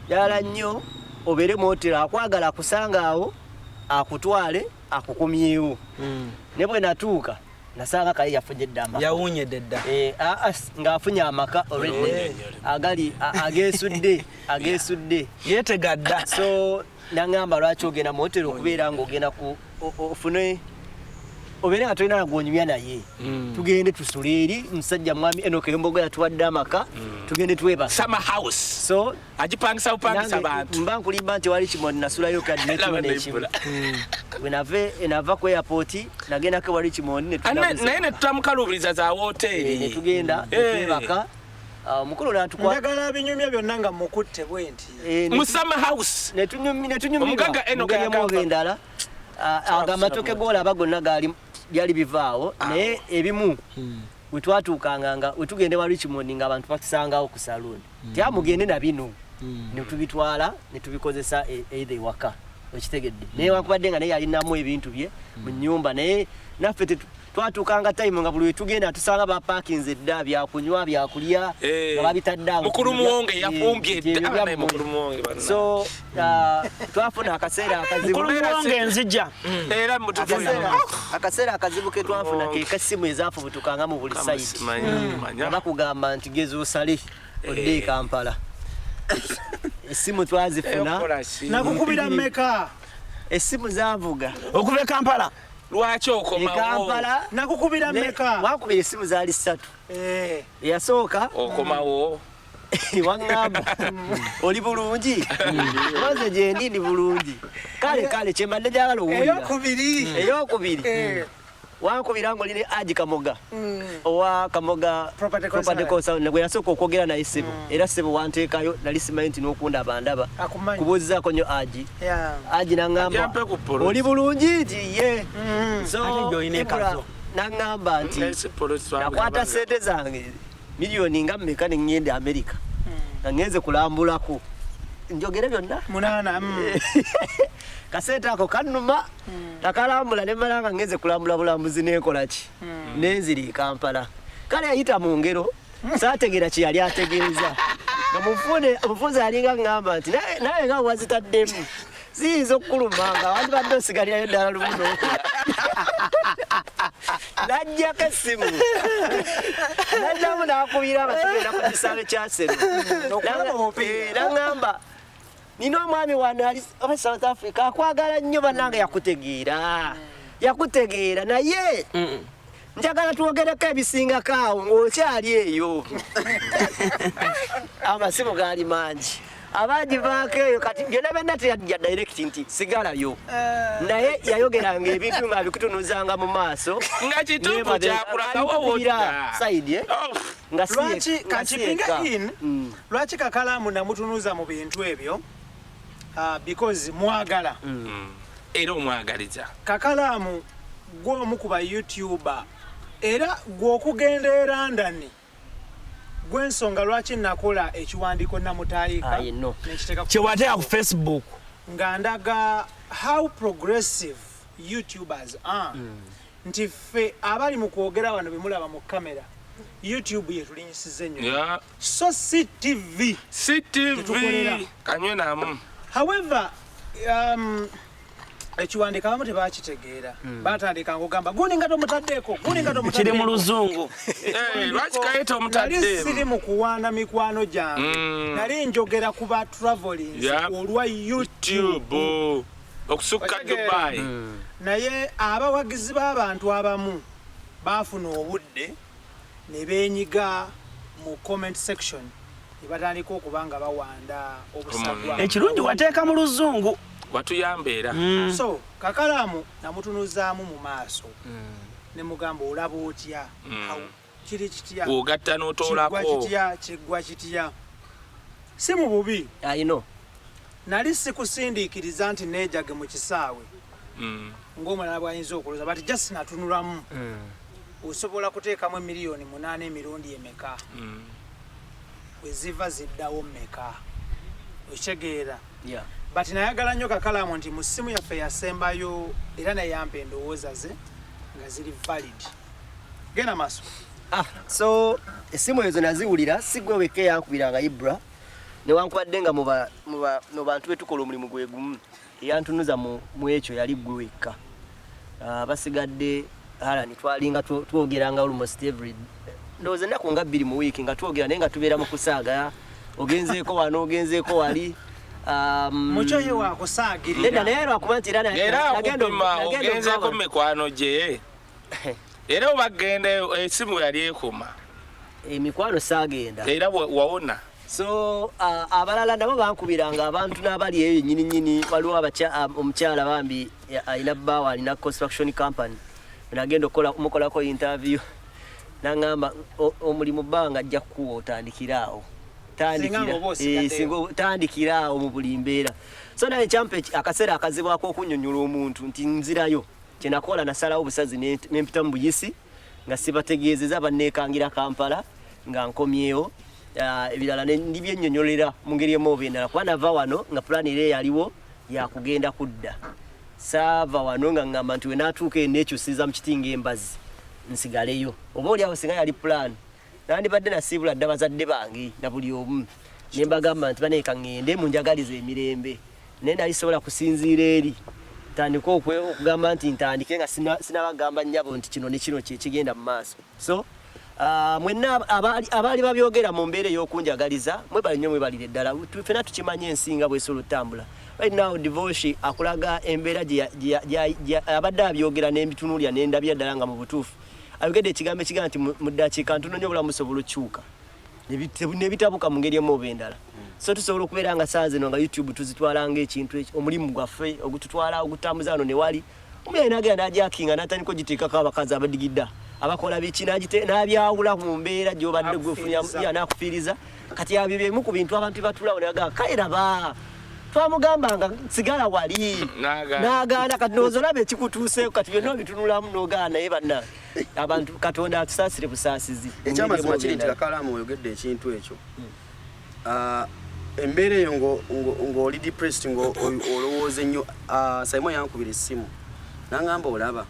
yala nnyo obeere mu hoteri akwagala akusanga awo akutwale akukumyewo ne bwe natuuka nasanga kali yafunye ddamba yawunyedde dda ng'afunye amaka already agali ageesudde yeetegadda so naŋŋamba lwaki ogenda mu hoteri okubeera ng'ogenda ofune obeera nga tolina nagwonyumya naye tugende tusule eri musajja mwami Enoke Embogo yatuwadde amaka tugende twebasa summer house so agipangisa bupangisa abantu mba nkulimba nti wali Richmond nasulayo kadi nekimu enava ku airport nagendako wali Richmond naye netutamukaluubiriza za wooteri netugenda twebaka mukulu natukwata njagala binyumya byonna nga mukutte bwenti mu summer house omugaga Enoke endala agamatoke golaba gonna byali bivaawo naye ebimu wetwatuukanga nga wetugende wa Richmond nga abantu bakisangawo ku saloon tyamugende na bino netubitwala netubikozesa either waka ekitegedde naye wakubadde nga naye alinamu ebintu bye mu nnyumba naye naffe twatuukanga time nga buli wetugenda tusanga bapakinze dda byakunywa byakulya nga babitadde awo mukulu muwonge yafumbye dda mukulu muwonge bana so twafuna akaseera akazibu nzija era akaseera akazibu ke twafuna ke kasimu ezaafubutukanga mu buli site bakugamba nti gezi osale odde Kampala essimu twazifuna nakukubira mmeka essimu zaavuga okuva Kampala lwaki okomawo nakukubira mmeka wakubira essimu zaali 3 eyasooka okomawo wangamba oli bulungi waze je ndi bulungi kale chemande jagalo uwulira eyokubiri wankubira ngo line aji kamoga owa kamoga property kosa nagwe yasoko okwogera na isibo era sebo wanteekayo nali simanti n'okunda bandaba kubuuza konyo aji aji nangamba oli bulungi ye so nangamba nti nakwata sente zange milioni nga mmeka ne ngende America ngenze kulambulako njogere byonna munana kasete ako kanuma takalambula ne malanga ngeze kulambula bulambuzi nekola ki nenziri Kampala kale yayita mu ngero saategera ki yali ategeeza omufunze alinga ngamba nti naye nga wazitaddemu ziizo okulumanga wandi badde osigalirayo ddala lumuno najjako essimu najjamu nakubira abatugenda ku kisaawe kyasero nangamba nina omwami wano ali South Africa akwagala nnyo bannange yakutegeera naye njagala twogereko ebisingako awo ng'okyali eyo amasimu gaali mangi abagivaako eyo kati byonna benna teyajja direct nti sigalayo naye yayogeranga ebintu nga bikutunuzanga mu maaso nga kituufu kyakulagawo wodda saidi nga lwaki Kakalamu namutunuza mu bintu ebyo because mwagala era omwagaliza Kakalamu gw'omu ku ba YouTuber era gw'okugenda e London gw'ensonga lwaki nakola ekiwandiiko namutaayika kyewateeka ku Facebook nga ndaga how progressive YouTubers are nti ffe abali mu kwogera wano bemulaba mu kamera YouTube yetulinyisiza ennyo so CTV kanywenamu however ekiwandiika abamu tebakitegeera batandika ng'ogamba guninga tomutaddeeko kiri mu luzungu lwaki kayita omutaddeemu nali siri mu kuwaana mikwano gyange nali njogera ku ba travelings olwa YouTube okusukka Dubai naye abawagizi b'abantu abamu baafuna obudde ne beenyiga mu comment section ne batandika okuba nga bawanda obusagwa ekirungi wateeka mu luzungu watuyambeera so Kakalamu namutunuzaamu mu maaso ne mugamba olaba otya kiri kitya ogatta n'otoolako kiggwa kitya si mu bubi nali sikusindiikiriza nti neejage mu kisaawe ng'omulala bw'ayinza okuloza bati just natunulamu osobola kuteekamu miliyoni 8 emirundi emeka bwe ziva ziddawo mmeka okitegeera bati nayagala nnyo Kakalamu nti mu ssimu yaffe yasembayo era naye yampa endowooza ze nga ziri valid genda maaso so essimu ezo naziwulira si gwe wekka yankubiranga IBRAH newankubadde nga mu bantu betukola omulimu gwe gumu eyantunuza mu ekyo yali gwe wekka basigadde Harani twalinga twogeranga almost every ndowooza ennaku nga 2 mu wiiki nga twogera naye nga tubeera mu kusaaga ogenzeeko wano ogenzeeko wali mucho ye wakusaagirira naye lwakuba nti era ogenzeeko mikwano gye era obagenda esimu yali ekuma emikwano saagenda era wawona so abalala nabo bankubiranga abantu n'abali eyo nyininyini waliwo omukyala bambi alina bbaawa alina construction company nagenda mukolako interview nangamba omulimu bbanga ajja kukuwa otandikiraawo tandikiraawo mu buli mbeera so naye kyampe akaseera akazibwako okunnyonnyola omuntu nti nzirayo kyenakola nasalawo obusazi nempita mu buyisi nga sibategeezeza banneekangira Kampala nga nkomyewo ebirala ndi byennyonnyolera mu ngeri emu oba endala kuba nava wano nga pulaani era yaliwo yakugenda kudda saava wano nga ngamba nti we naatuuka eneekyusiza mu kiti ng'embazi nsigaleyo oba oli awo singa yali pulaani nandibadde nasiibula dda bazadde bange na buli omu ne mbagamba nti baneeka ŋŋende munjagaliza emirembe naye nali sobola kusinziira eri tandika okugamba nti ntandike nga sinabagamba nnyabo nti kino ne kino kyekigenda mu maaso so mwenna abaali babyogera mu mbeera ey'okunjagaliza mwebali nnyo mwebalire ddala ffena tukimanye ensinga bwesobola otambula right now divorce akulaga embeera abadde abyogera n'embitunuulya n'endabya ddala nga mu butuufu ayogedde ekigambo ekigamba nti mu ddakiika ntono nnyo obulamu busobola okukyuka nebitabuka mu ngeri emu oba endala. So tusobola okubeera nga saa zino nga YouTube tuzitwala ng'ekintu ekyo omulimu gwaffe ogututwala ogutambuza wano ne wali omuyayi n'agenda n'ajakinga n'atandika ogiteekako abakazi abadigidda abakola biki n'abyawula mu mbeera gy'obadde gwefunya n'akufiiriza kati abyo byemu ku bintu abantu batulawo nebagaa kayiraba twamugambanga sigala wali n'agaana kati noozolaba ekikutuuseeko kati byonna bitunulamu n'ogaana naye banna abantu Katonda atusaasire busaasizi. Ekyamazima kiri nti Kakalamu oyogedde ekintu ekyo embeera eyo ng'oli depressed ng'olowooza ennyo. Simon yankubira essimu n'angamba olaba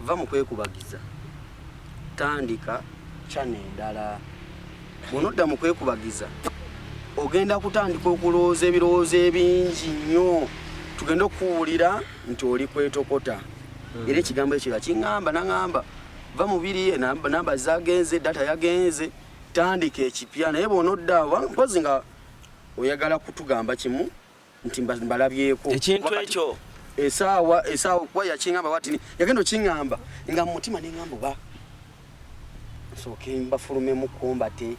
va mu kwekubagiza tandika channel endala. Bw'onodda mu kwekubagiza ogenda kutandika okulowooza ebirowoozo ebingi nnyo tugenda okuwulira nti oli kwetokota. Era ekigambo ekyo yakiŋŋamba n'aŋŋamba va mu biri namba zagenze data yagenze tandika ekipya. Naye bw'onodda mpozi nga oyagala kutugamba kimu nti mbalabyeko ekintu ekyo esaawa kuba yakiŋŋamba watini yagenda okiŋŋamba nga mu mutima neŋŋamba oba nsooke mbafulumemu kombate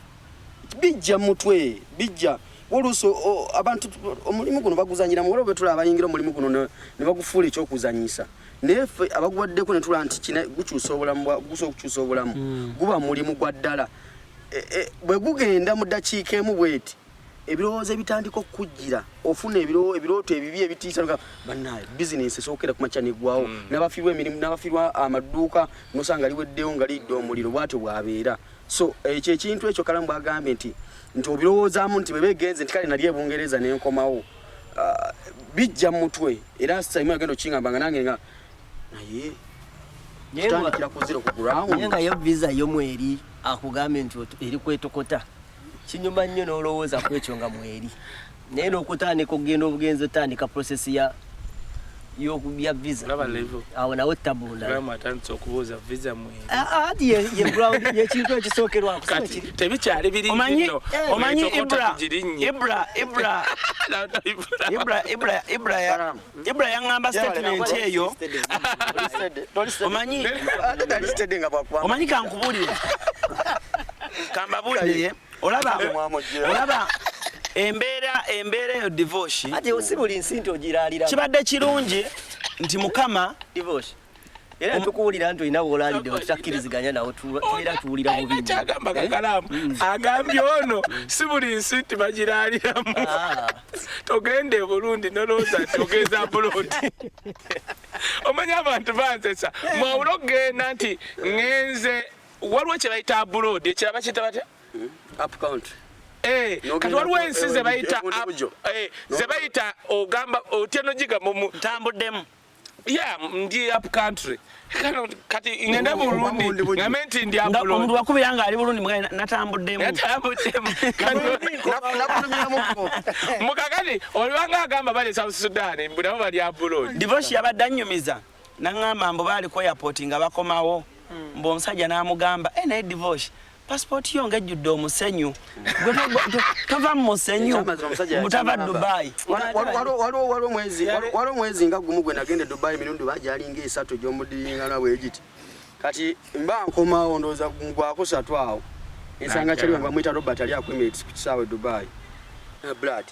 bijja mutwe bijja oluuso abantu omulimu guno baguzanyira mu waliwo betula abayingira omulimu guno ne bagufuula ekyokuzanyisa naye ffe abaguwaddeko ne tula nti gukyusa obulamu guba mulimu gwa ddala. Bwe gugenda mu ddakiika emu bweti ebirowoozo ebitandika okukujjira ofuna ebirooto ebibi ebitiisa bannaye bizinesi esookera ku makya neggwawo n'abafiirwa emirimu n'abafiirwa amaduuka nosanga liweddewo nga lidde omuliro bwatyo bwabeera. So ekyo ekintu ekyo Kalamu bwagambye nti obirowoozaamu nti bwe beegenze nti kale nali ebungereza nenkomawo bijja mu mutwe. Era Simon agenda okiŋŋamba nga nange nga naye tutandikira ku zero ku ground naye nga yo visa y'omweri akugambye nti eri kwetokota kinyuma nnyo n'olowooza ku ekyo nga mweri naye n'okutandika okugenda obugenzi otandika process ya visa awo nawe tabunda okubuuza visa mweri ati yekintu ekisookerwako tebikyali biri omanyi Ibra yaŋŋamba statement eyo omanyi kankubuulire kambabuulire olaba embeera eyo divorce ate osibuli nsi nti ogiraalira kibadde kirungi nti Mukama divorce era tukuwulira nti olina bw'olaalidde otutakkiriziganya nawo tubeera tuwulira bubi kyagamba Kakalamu agambye ono si buli nsi nti bagiraaliramu togende e Burundi nolowooza nti ogeza bulodi omanyi abantu banzesa mwawule okugenda nti ŋŋenze waliwo kye bayita abroad ekiraba bakiyita batya up country kati waliwo ensi zebayita ogamba otya nogiga ntambuddemu ndi up country kati ngenda Burundi ngambe nti ndi abroad omuntu wakubira nga ali Burundi mugani natambuddemu mukakati oliwanga agamba bali South Sudan mbu nabo bali abroad. Divorce yabadde annyumiza naŋŋamba mbu baali ku airport nga bakomawo mbu omusajja n'amugamba naye divorce passport yo ngejjudde omusenyu tova mu musenyu mutava Dubai. waliwo mwezi nga gumu gwe nagenda Dubai emirundi bajalinga 3 gy'omudiringana bwegiti kati mba nkomawo ndowooza gwako 3 awo ensanga kyaliwo nga bamuyita Robert ali akuimates ku kisaawe Dubai blood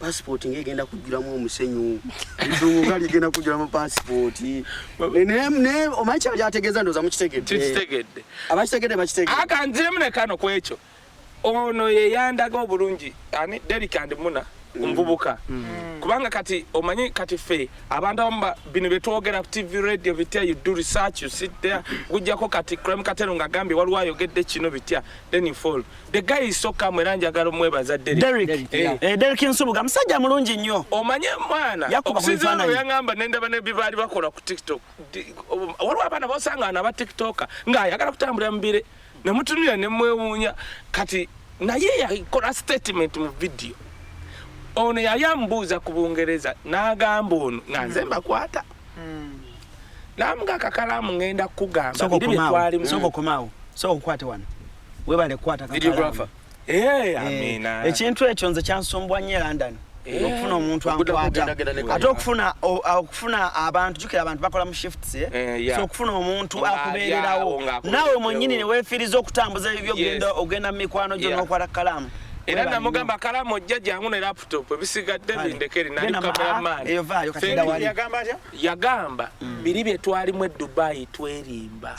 passport ngegenda kujjulamu omusenyu ndungu nga ligenda kujjulamu passport ne omanyi kya byategeeza ndowooza mukitegedde abakitegedde akanziremu ne kano ku ekyo ono ye yandaga obulungi ani Derek and Muna mbubuka kubanga kati omanyi kati fe abantu abamu bino betwogera ku TV radio bitya you do research you sit there gujjako kati Crime Katero nga gambye waliwo ayogedde kino bitya then you fall the guy is so calm era njagala omwebaza Derek Nsubuga musajja mulungi nnyo omanyi mwana okusinzira yangamba nendaba ne bibaali bakola ku TikTok waliwo abaana bosanga na ba TikToker nga ayagala kutambulira mubire ne mutunira ne mwewuunya kati naye yakola statement mu video ono yayambuuza ku Bungereza n'agamba ono nga nze mbakwata namuga Kakalamu ngenda kugamba soko komaawo soko kukwate wano webale kukwata videographer amina ekintu ekyo nze kyansumbwa nnyo London okufuna omuntu ankwata ate okufuna abantu jukira abantu bakola mu shifts so okufuna omuntu akubeererawo nawe mwennyini ne weefiriza okutambuza ebyo ogenda mu mikwano gyo n'okwata kalamu era namugamba kalamu ojja jangu ne laptop ebisigadde bindekere nali cameraman eyo vaayo katenda wali yagamba biri bye twalimu e Dubai twerimba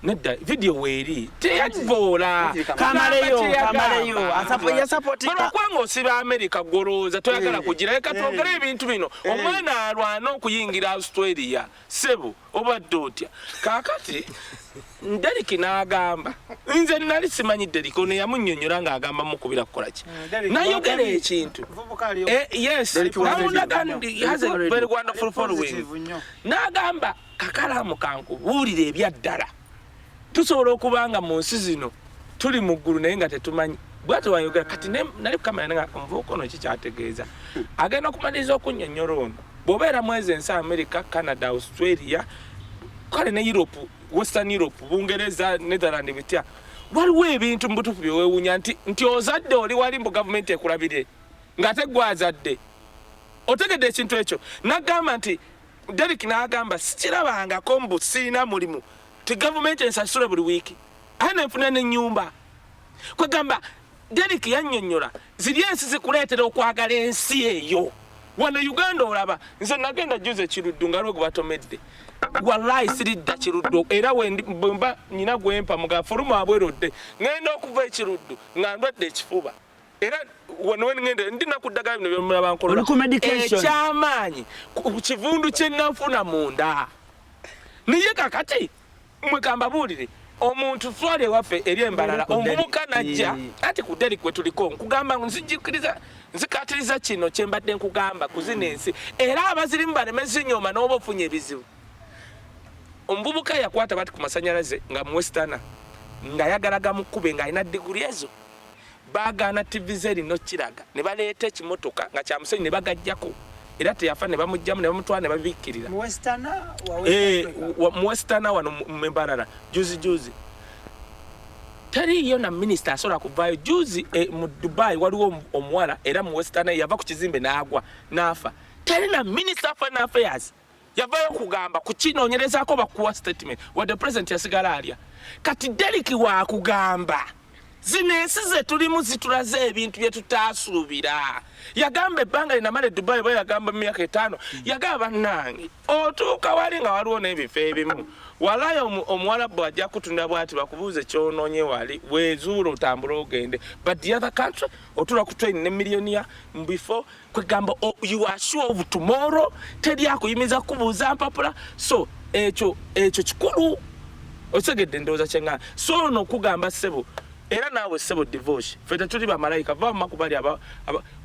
nedda video weeri teyavoola kamaleyo yasapoti kwanga osiba America goloza toyagala kugira leka twogere ebintu bino omwana alwana okuyingira Australia sebo obadde otya kakati Derek n'agamba nze nali simanyi Derek ono yamunnyonnyola ng'agamba mukubira kukola ki nayogera ekintu yes he has a very wonderful following n'agamba kakalamu kankubuulira ebyaddala tusobola okubanga mu nsi zino tuli mu ggulu naye nga tetumanyi bwati wayogera kati nali kamera nga nvuuko ono kikyategeeza agenda okumaliriza okunnyonnyola ono bw'obeera mwezi ensi America Canada Australia kale ne Europe Western Europe Bungereza Netherlands bitya waliwo ebintu mbutufu byewewunya nti ozadde oli wali mbu gavumenti ekulabire ng'ate gwazadde otegedde ekintu ekyo n'agamba nti Derek n'agamba sikirabangako mbu sirina mulimu ti gavumenti ensasula buli wiiki ate nenfuna n'ennyumba kwegamba Derek yannyonnyola ziri ensi zikuleetera okwagala ensi eyo wano Uganda olaba nze nagenda juze Kiruddu nga lwe batomedde wallahi siridda Kiruddu era bwemba nyina gwempa muga fulumu abwerodde ngenda okuva Kiruddu nga ndwadde ekifuba era wano ngende ndina kuddagala bino byomulaba nkolola ekyamaanyi ku kivundu kye nafuna munda niye kakati mwekamba buulire omuntu twali ewaffe eri embalala omubuka najja ati ku Derek kwe tuliko nkugamba nzikatiriza kino kye mbadde nkugamba kuzina ensi era abazirimu balemezi nnyoma n'oba ofunye ebizibu omubuka yakwata bati ku masanyalaze nga mu Western ng'ayagalaga mu kkube ng'alina diguli ezo baagaana TV zerino kiraga ne baleeta ekimotoka nga kya musenyu ne bagajjako era teyafa ne bamujjamu ne bamutwala ne babikkirira mu Western wano membarara juzi taliyo na minister asobola kuvaayo juzi mu Dubai waliwo omuwala era mu Western yava ku kizimbe n'agwa n'afa tali na minister of foreign affairs yavayo kugamba kukinoonyerezaako bakuwa statement wadde president yasigala alya kati Derek waakugamba zino ensi ze tulimu zitulaze ebintu bye tutaasuubira yagamba ebbanga linamala e Dubai bwe yagamba mu myaka 5 yagamba bannange otuuka wali nga waliwo n'ebifo ebimu walayo omuwalabu ajja kutunda bwati bakubuuze kyonoonye wali weezuula otambula ogende but the other country otula ku train ne millionaire mu bifo kwegamba you are sure of tomorrow teri akuyimiza kubuuza mpapula so ekyo kikulu osegedde ndowooza kyenga so n'okugamba ssebo era naawe ssebo divorce ffe tetuli bamalayika va mu makubali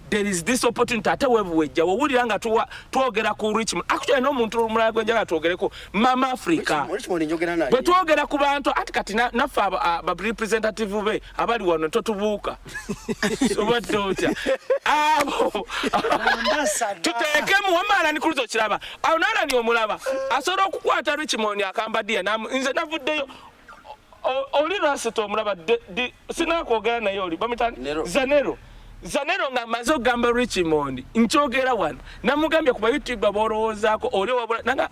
there is this opportunity ate webuwejja wowulira nga twogera ku Richmond actually n'omuntu omulala gwenjagala twogereko Mama Africa bwe twogera ku bantu ati kati naffe aba representative be abali wano totubuuka obadde otya abo tuteekemu wamaala nikuluza okiraba awo naalani omulaba asobola okukwata Richmond akambadiya nze navuddeyo oli rasito omulaba sinakwogera naye oli bamitani Zanero nga mazo gamba Richmond nkyogera wano namugambye kuba YouTube aboroozaako oli wabula nanga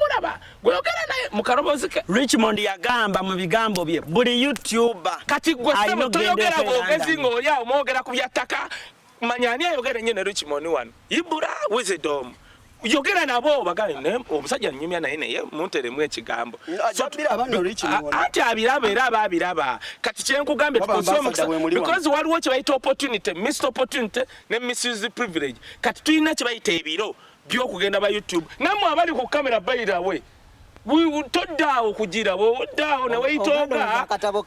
mulaba gwogera naye mukarobozi ke Richmond yagamba mu bigambo bye buli YouTuber kati gwe toyogera bwogezi ng'oli awo mwogera ku byattaka manyani ayogera nnyo ne Richmond wano IBRAH wisdom yogera nabo bagale omusajja nnyumya naye munteremu ekigambo ati abiraba era ababiraba kati kyenkugambye because waliwo kye bayita opportunity missed opportunity ne misuse privilege kati tulina kye bayita ebiro by'okugenda ba YouTube namwe abali ku kamera bayirawe toddaawo kugira bw'oddaawo ne weyitonga akatabo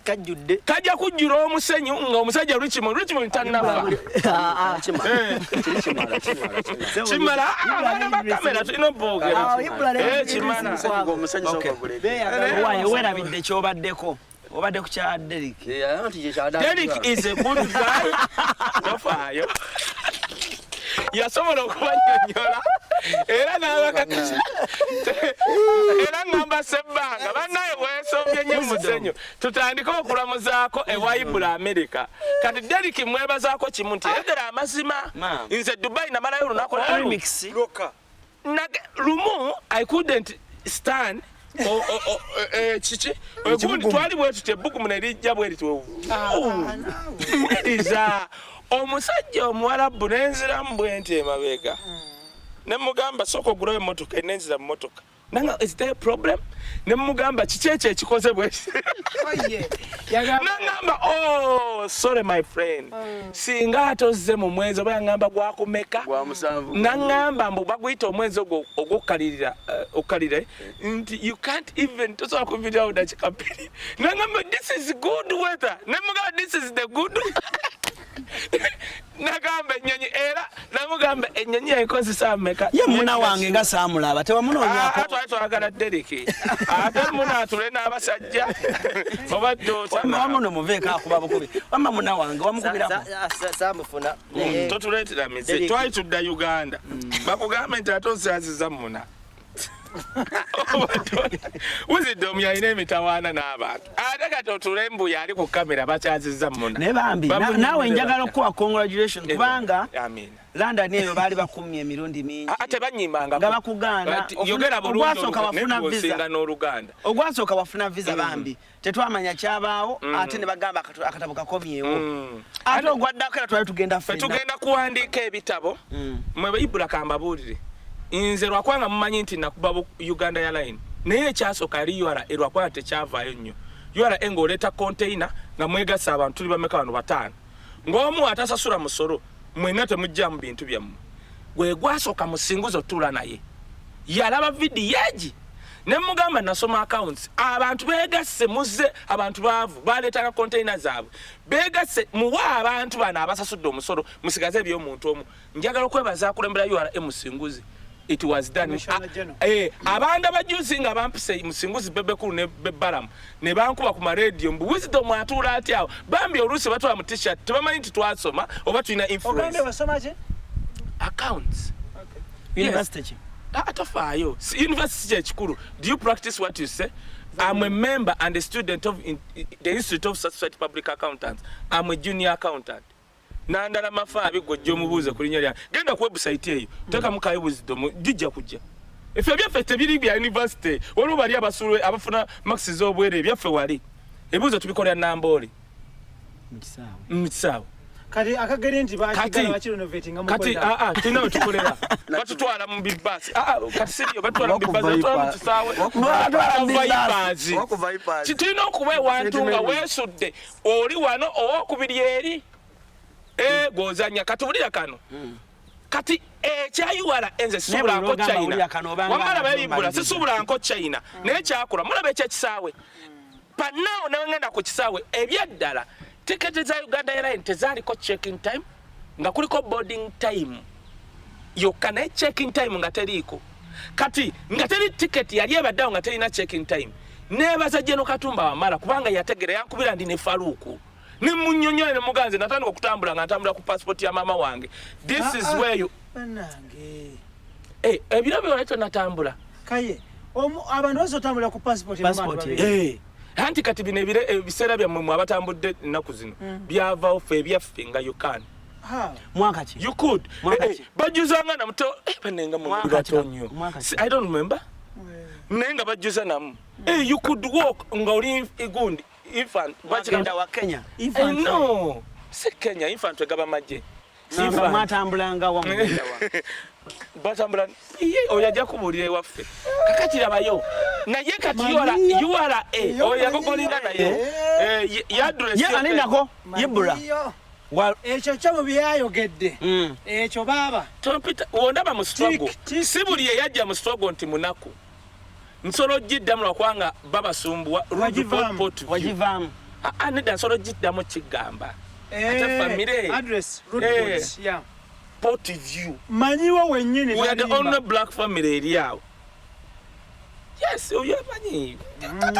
kajjudde kajja kujjula omusenyu ng'omusajja Richmond tannafa kimala abaana bakamera tulina oboogera kimala werabidde kyobaddeko obadde ku kya Derek is a good guy tofaayo yasobola okubanyonnyola era ngamba sebbanga bannaye weesombye nnyo musenyo tutandike okulamuzaako ewa IBRAH America kati Derek mwebazaako kimu nti edera amazima nze Dubai namalayo olunaku lumu I couldn't stand chichi egundi twali bwetu tebbuku munerijja bweri mweriza omusajja omuwarabu nenziramu bwenti emabega nemugamba soko gula emmotoka nenzira mu motoka nanga is there a problem nemugamba kiki ekyo ekikoze bweti nangamba oh sorry my friend singa atozze mu mwezi oba yangamba gwakumeka nangamba mbu baguyita omwezi ogwokkalirira okkalire nti you can't even tosobola kuviirawo dakiika bbiri nangamba this is good weather nemugamba this is the good nagamba ennyonyi era namugamba ennyonyi yayikozesa ameka ye muna wange nga saamulaba tewamunoonyako twagala Derek ate muna atule n'abasajja obadde wamuno muveeko akuba bukubi wamma muna wange wamukubirako saamufuna totuleetera mize twali tudda Uganda bakugambe nti ate onsaaziza muna wuzidde omu yalina emitawaana n'abantu ate kati otule mbuya ali ku kamera bakyazizza muna naye bambi naawe njagala okuwa congratulation kubanga London eyo baali bakumye emirundi mingi ate banyimanga nga bakugaana ogwasooka wafuna visa bambi tetwamanya kyabaawo ate ne bagamba akatabo kakomyewo ate ogwaddako era twali tugenda kuwandiika ebitabo mwe IBRAH kambabuulire nze lwakwanga mumanyi nti nakuba Uganda Airline naye ekyasooka yali URA lwakwanga tekyavaayo nnyo URA ng'oleeta container nga mwegasa abantu tuli bameka bano 5 ng'omu atasasula musolo mwenna temujjamu bintu byammwe gwe gwasooka musinguzo tula naye yalaba vidiyo egi ne mugamba nasoma accounts abantu beegasse muzze abantu baavu baleetanga container zaabwe beegasse muwa abantu bano abasasudde omusolo musigaze eby'omuntu omu njagala okwebaza akulembera URA musinguzi it was done abanda bajuzi nga bampise musinguzi bebekulu ne bebalamu ne bankuba ku radio mbu wisdom atula atyawo bambi olusi batwala mu t-shirt tebamanyi nti twasoma oba tulina influence accounts university atafaayo university kyekikulu do you practice what you say? I'm a member and a student of the Institute of Certified Public Accountants. I'm a junior accountant. Nandala mafabi gojjo mubuuze kulinnya lya genda ku website eyo teka mukayo wisdom jijja kujja efe byaffe tebiri bya university waliwo bali abasulu abafuna maxi z'obwere byaffe wali ebibuuzo tubikolera Nambole mukisaawe kati akagere nti bakigala bakirenovating nga kati tinawe tukolera batutwala mu bibasi kati siriyo batutwala mu bibasi batutwala mu kisaawe kitulina okuba ewantu nga weesudde oli wano owokubiri eri gozanya katubulira kano kati ekyayuwala enze subulanko China wamala bayibula sisubulanko China naye kyakula mulaba ekyekisaawe pannawo newengenda ku kisaawe ebyaddala tiketi za Uganda Airline tezaaliko checking time nga kuliko boarding time yokka naye checking time nga teriiko kati nga teri tiketi yali ebaddewo nga terina checking time neebaza Jeno Katumba Wamala kubanga yategera yankubira ndi ne Faruku ne munnyonnyola ne muganze natandika okutambula nga ntambula ku passport ya mama wange this is where you ebiro byolekyo natambula kaye abantu bazotambula ku passport ya mama anti kati bino ebiseera byammwe abatambudde ennaku zino byavaawo ffe ebyaffe nga you can mwaka ki you could bajjuzanga namuto banenga mu batonyo I don't remember naye nga bajjuza namu you could walk nga oli gundi infant bagenda wa Kenya infant no si Kenya infant egaba majje sifa matambulanga wa mugenda wa batambula oyajja kubuulira waffe kakati labayo naye kati URA oyagogolinga naye yadress aninako IBRAH ekyo kyabo byayogedde ekyo baba tompita wondaba mu struggle si buli yajja mu struggle nti munaku nsolo jiddamu lwakwanga babasumbuwa wajivamu anida nsolo jiddamu kigamba ate famire address root yeah Port View manyiwo wennyini we are the only black family eri awo yes oyamanyi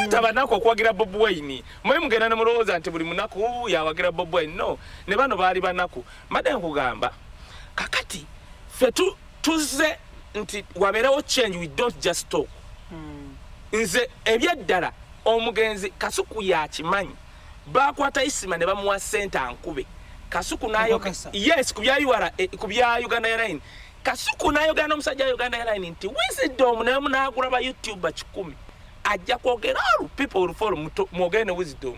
tabanako okwagira Bob Wine mwe mugenda ne mulowooza nti buli munaku yawagira Bob Wine no ne bano baali banaku madde nkugamba kakati ffe tuze nti wabeerawo change we don't just talk nze ebyaddala omugenzi Kasuku yakimanyi bakwata isima ne bamuwa sente ankube Kasuku nayo yes kubya Uganda Airline Kasuku nayo gana omusajja Uganda Airline nti wisdom nayo munagula ba YouTuber 10 ajja kwogera people will follow mwogene wisdom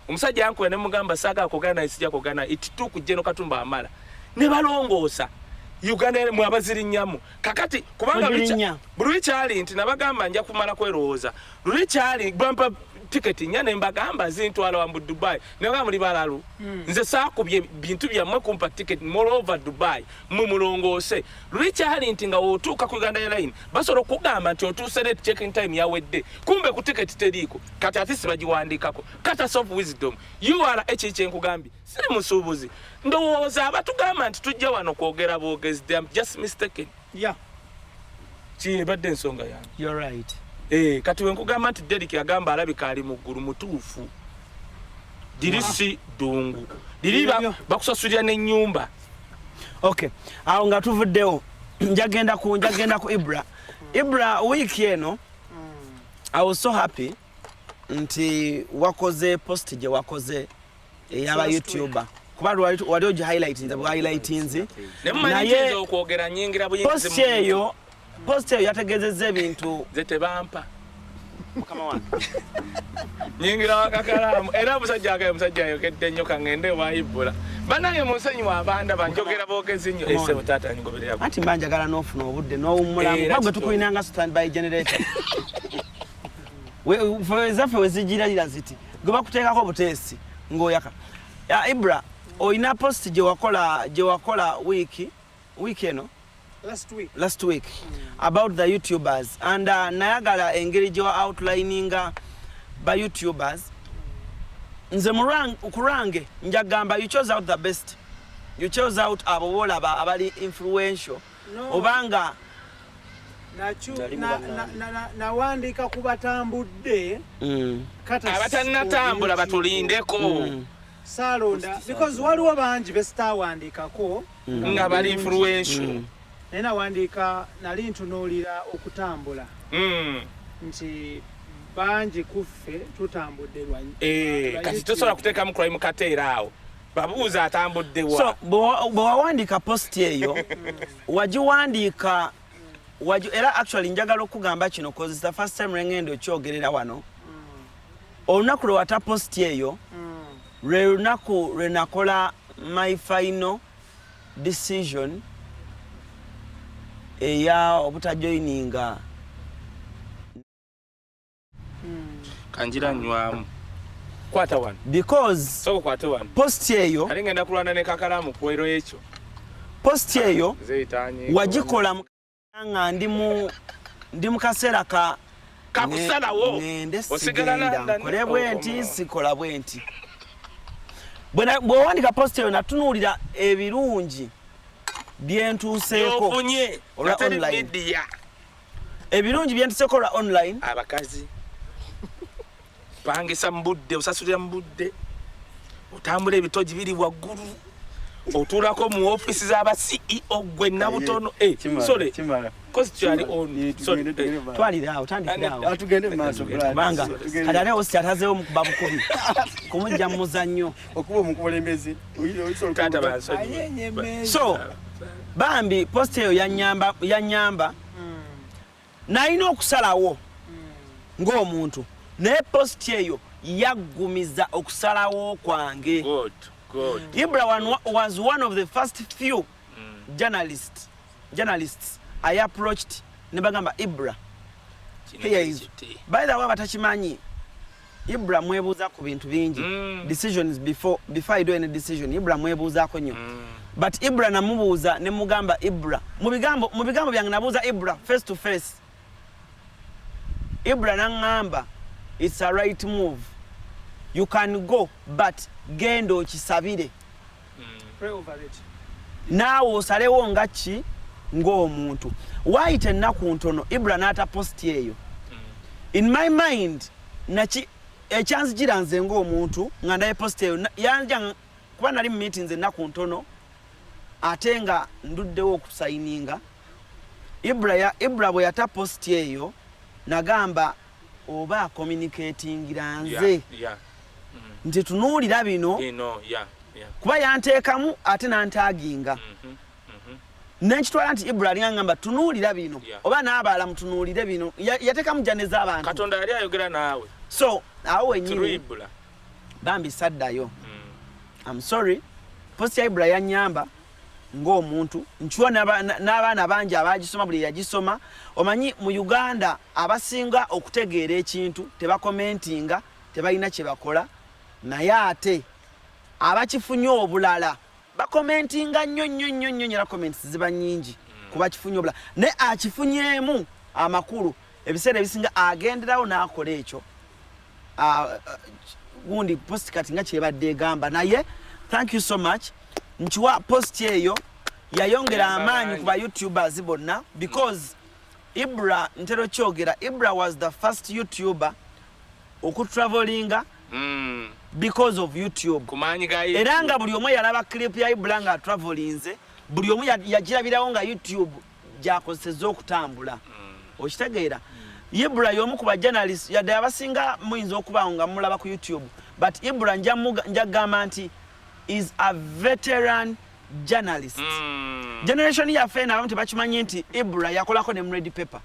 omusajja yankuwe ne mugamba saga akogana isijja kogana ititu kujeno katumba amala ne balongoosa Uganda mu abazirinyamu kakati kubanga buli kyali nti nabagamba nja kumala kwerowooza buli kyali bampa ticket nyane mbagamba zintwala wa mu Dubai nanga muri balalu nze saakubye bintu byammwe kumpa ticket moreover Dubai mu mulongoose buli kyali nti nga otuuka ku Uganda Airline basoro kugamba nti otuuse net check-in time yawedde kumbe ku ticket teriko kati atisi bagiwandikako kata soft wisdom URH nkugambye siri musuubuzi ndowooza abatugamba nti tujja wano kwogera boogezi they am just mistaken yeah chini badde ensonga yange you're right kati wenkugamba nti Derek agamba alabika ali muggulu mutuufu dirisi dungu diriba bakusasulira n'ennyumba okay awo nga tuvuddewo njagenda ku IBRAH week eno I was so happy nti wakoze post je wakoze yaba YouTuber kuba wali oji highlightinze naye okwogera nyingira buyingize post eyo yategezezza ebintu zete bampa kama wana nyingira wakakalamu era musajja ayokedde nnyo kangende waibula banaye musenyi wabanda banjogera boogezi nnyo ese mutata ngobere yako ati mbanjagala n'ofuna obudde n'owummulamu bagwe tukulinanga standby generator zaffe wezigiralira ziti gwe bakuteekako obuteesi ng'oyaka IBRAH oyina post gye wakola week eno last week about the YouTubers and nayagala engeri gye wa outlining ba YouTubers nze kurange njagamba you chose out the best you chose out abo bolaba abali influential obanga nawandika kubatambudde kata abatannatambula batulindeko salonda because waliwo bangi besitawandikako nga bali influential nena wandika nali ntunuulira okutambula nti bangi kuffe tutambudde kati tosobola kuteekamu kulayi mu kateera awo babuuza atambudde wa so bwewawandika post eyo wagiwandika era actually njagala okugamba kino cause it's the first time ngenda okyogerera wano olunaku lwe wata post eyo lwe lunaku lwe nakola my final decision eya obutajoininga kanjira nywamu kwata one because so kwata one post eyo alingenda kulwana ne kakalamu kwero ekyo post eyo zeitanye wagikola nga ndi mu kaseera ka kakusalawo osigala kole bwenti sikola bwenti bwewandika post eyo natunuulira ebirungi byentuuseeko olwa online ebirungi byentuuseeko olwa online abakazi pangisa mbudde osasulira mbudde otambula ebitogi biri waggulu otuulako mu office z'aba CEO gwe nabutono sorry cause twali on sorry twaliraawo tandikiraawo atugende mu maaso kubanga kati ate hosi atazeewo mu kuba bukubi kumujja mu muzannyo okuba omukulembeze so bambi post eyo yanyamba nalina okusalawo ng'omuntu naye post eyo yaggumiza okusalawo kwange. IBRAH was one of the first few journalists I approached nebagamba IBRAH. Here is. By the way, batachimanyi IBRAH mwebuuza ku bintu bingi. Decisions before I do any decision. IBRAH mwebuuzaako nnyo. But IBRAH namubuuza ne mugamba IBRAH. Mu bigambo byange nabuuza IBRAH face to face. IBRAH nangamba it's a right move. You can go, but gendo chisabire. Pray over it. Now osalewo ngachi ng'omuntu. Waite ennaku ntono IBRAH n'ata post eyo. In my mind, nachi chance kiranze ng'omuntu nga ndaye post eyo yanja kuba nali mu meetings ennaku ntono ate nga nduddewo okusayininga. IBRAH bwe yata post eyo nagamba oba communicatingira nze nti tunuulira bino kuba yanteekamu ate nantaginga nenkitwala nti IBRAH aliŋŋamba tunuulira bino oba n'abaala mutunuulire bino yateekamu janeza abantu Katonda yali ayogera naawe so awo wenyini bambi saddayo I'm sorry post ya IBRAH yannyamba ng'omuntu nchuwa n'abaana bangi abagisoma buli yagisoma omanyi mu Uganda abasinga okutegeera ekintu tebakomentinga tebalina kye bakola naye ate abakifunye obulala bakomentinga nnyo era comments ziba nnyingi kuba kifunye obulala ne akifunyemu amakulu ebiseera ebisinga agenderawo n'akola ekyo gundi post kati nga kyebadde egamba naye thank you so much nchiwa post eyo yayongera amaanyi kuba YouTubers bonna because IBRAH ntero kyogera IBRAH was the first YouTuber okutravelinga because of YouTube era nga buli omu yalaba clip ya IBRAH nga travelinze buli omu yagirabirawo nga YouTube gyakozeseza okutambula okitegeera IBRAH y'omu ku bajournalist yadde abasinga muyinza okubawo nga mulaba ku YouTube but IBRAH njagamba nti is a veteran journalist. Generation yaffe n'abamu tebakimanyi nti IBRAH yakolako ne Red Paper.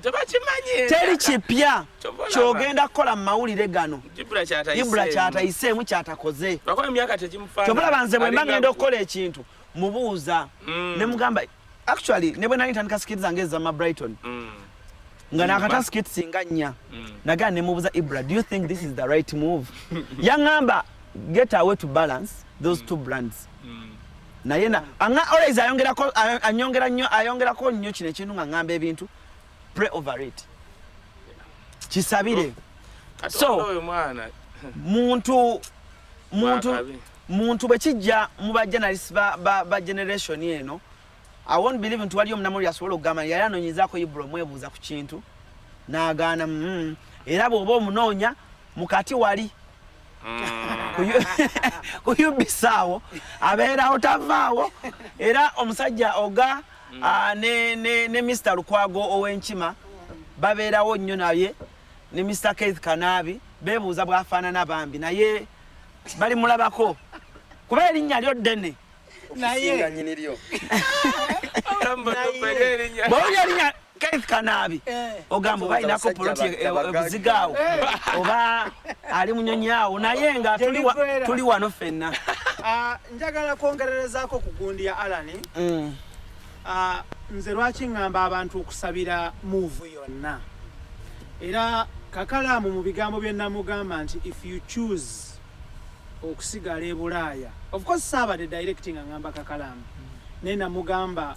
Tebakimanyi. Teri kipya kyogenda kukola mu mawulire gano. IBRAH kyatayiseemu kyatakoze. Bakola emyaka tekimufana. Kyobulaba nze bwe mba ngenda okukola ekintu mubuuza ne mugamba actually ne bwe nali ntandika skits zange ez'ama Brighton. Nga nakata skits nga 4 nagaa ne mubuuza IBRAH, do you think this is the right move? Yangamba get away to balance those two brands. Na yena anga always ayongerako nnyo kino ekintu nga ngamba ebintu pray over it. Kisabire. So muntu bwe kijja mu ba journalists ba generation eno I won't believe nti wali omunamuli asobola okugamba yali anoonyezaako IBRAH mwebuuza ku kintu n'agaana era bw'oba omunoonya mukati wali kuyubisaawo abeerawo tavaawo era omusajja oga ne Mr. Lukwago ow'enkima babeerawo nnyo naye ne Mr. Keith Kanabi beebuuza bw'afaanana bambi naye bali mulabako kuba erinnya lyo ddene naye bw'oli erinnya Keith Kanabi ogamba oba alinako poloti obuzigaawo oba ali munyonyi awo naye nga tuli wano ffenna. Njagala kwongererezaako ku gundi ya Alan. Nze lwaki ngamba abantu okusabira move yonna era kakalaamu mu bigambo bye namugamba nti if you choose okusigala e Bulaaya of course saabadde directing ngamba kakalaamu naye namugamba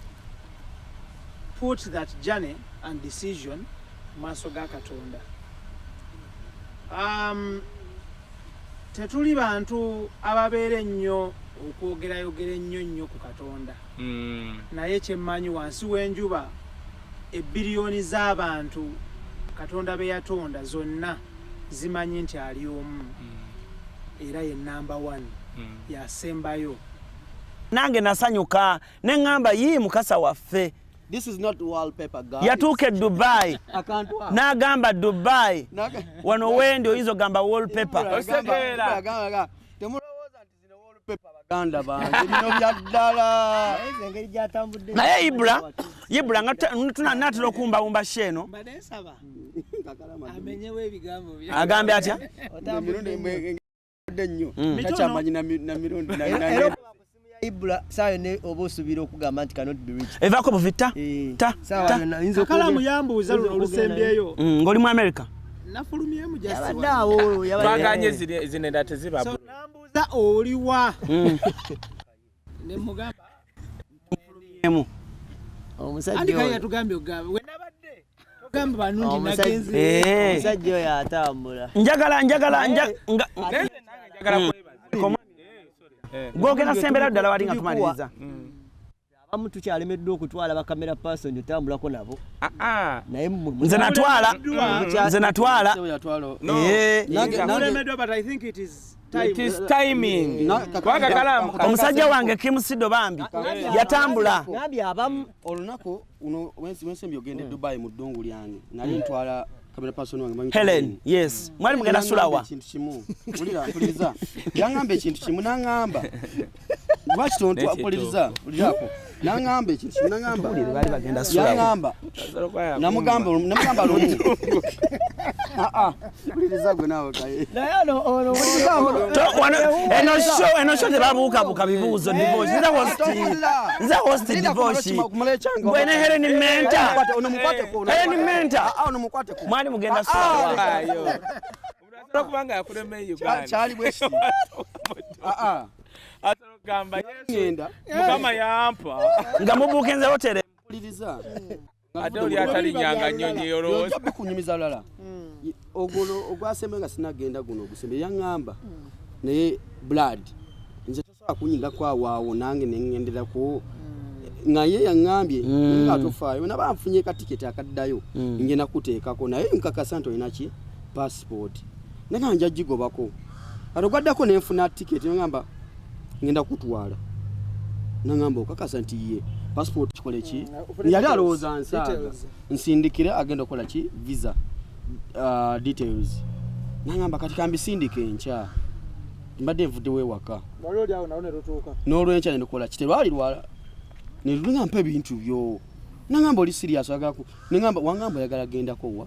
put that journey and decision maaso ga Katonda. Tetuli bantu ababeera ennyo okwogera ennyo ku Katonda. Naye kyemmanyi wansi w'enjuba ebbiliyoni z'abantu Katonda be yatonda zonna zimanyi nti ali omu era ye number 1 yasembayo. Nange nasanyuka ne ngamba yii mukasa waffe. This is not wallpaper, guys. Yatuuke Dubai. N'agamba Dubai. Wano wendi oyinza ogamba wallpaper. Osekeera. Temulowooza nti zino wallpaper Baganda bange bino bya ddala. Engeri gyatambudde. Naye IBRAH nga natera okumbawumba sheno. Mbadde nsaba. Amenyewo ebigambo bye. Agambe atya? Nnyo. Takyamanyi na mirundi IBRAH sayo ne obosubira okugamba nti cannot be reached. Evako buvita. Ta. Kala muyambuuza olusembyeyo. Ng'oli mu America. Nafulumyemu just. Yabadaawo. Twaganye zinenda teziba. So nambuuza oliwa. Ne mugamba. Nafulumyemu. Omusajja. Andika yatugambye ogambe. We nabadde. Ogamba banundi nagenze. Omusajja oyo atambula. Njagala Gwogera sembera ddala wali nga tumaliriza. Abamu tukyalemeddwa okutwala bakamera person otambulako nabo. Naye nze natwala. Nalemedwa but I think it is time. It is timing. Wanga kalamu. Omusajja wange Kim Sido bambi yatambula. Ngambye abamu olunaku uno wensembi ogende Dubai mu ddungu lyange nali ntwala kamera person wange Helen yes mwali mugenda sulawa kintu kimu ulira yangamba ekintu kimu nangamba lwaki tontu apuliriza ulirako nangamba ekintu kimu nangamba bali bagenda sulawa yangamba namugamba lumu uliriza gwe nawe kaye naye ono eno show tebabuuka buka bibuuzo divorce nza host divorce bwene Helen menta Helen menta ono mukwate ko mwali mugenda sulawa kubanga yakuleme Uganda chali bweshi atogamba yenda mukama yampa nga mubukenze hotel uliriza ate oli atali nyanga nnyonyi olowooza yo bikunyumiza lala ogolo ogwasembenga sinagenda guno ogusembe yangamba naye blood nze tosobola kunyinga kwawaawo nange nengendera ku ngaye yangambye nga tofaayo nabanfunye katiketi akaddayo ngenda kuteekako naye nkakasa nti olina ki passport nanga nja gigobako atogaddako nenfuna tiketi ngamba ngenda kutwala nangamba okakasa nti ye passport kikole ki yali alowooza nsaaga nsindikire agenda okukola ki visa details nangamba kati kambisindike enkya mbadde nvudde wewaka n'olwenkya nendokola kite lwali lwala nerulinga mpa ebintu byo nangamba oli serious nangamba wangamba oyagala gendako wa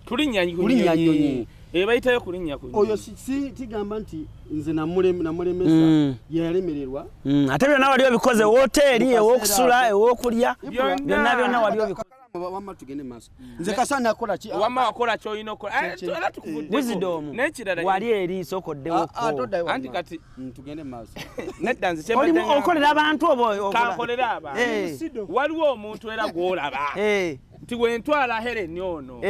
kulinnya nnyonyi bayitayo kulinnya oyo si tigamba nti nze namulemesa yalemererwa ate byonna wali obikoze woteri ewokusula ewokulya byonna wali obikoze wamma tugende maaso nze kasa nakola ki wamma wakola kyolina okola era tukuvudde wisdom n'ekirala wali eri sokoddewoko anti kati tugende maaso nedda nze kyembadde okolera abantu obo kankolera abantu waliwo omuntu era gwolaba nti wentwala Helen ono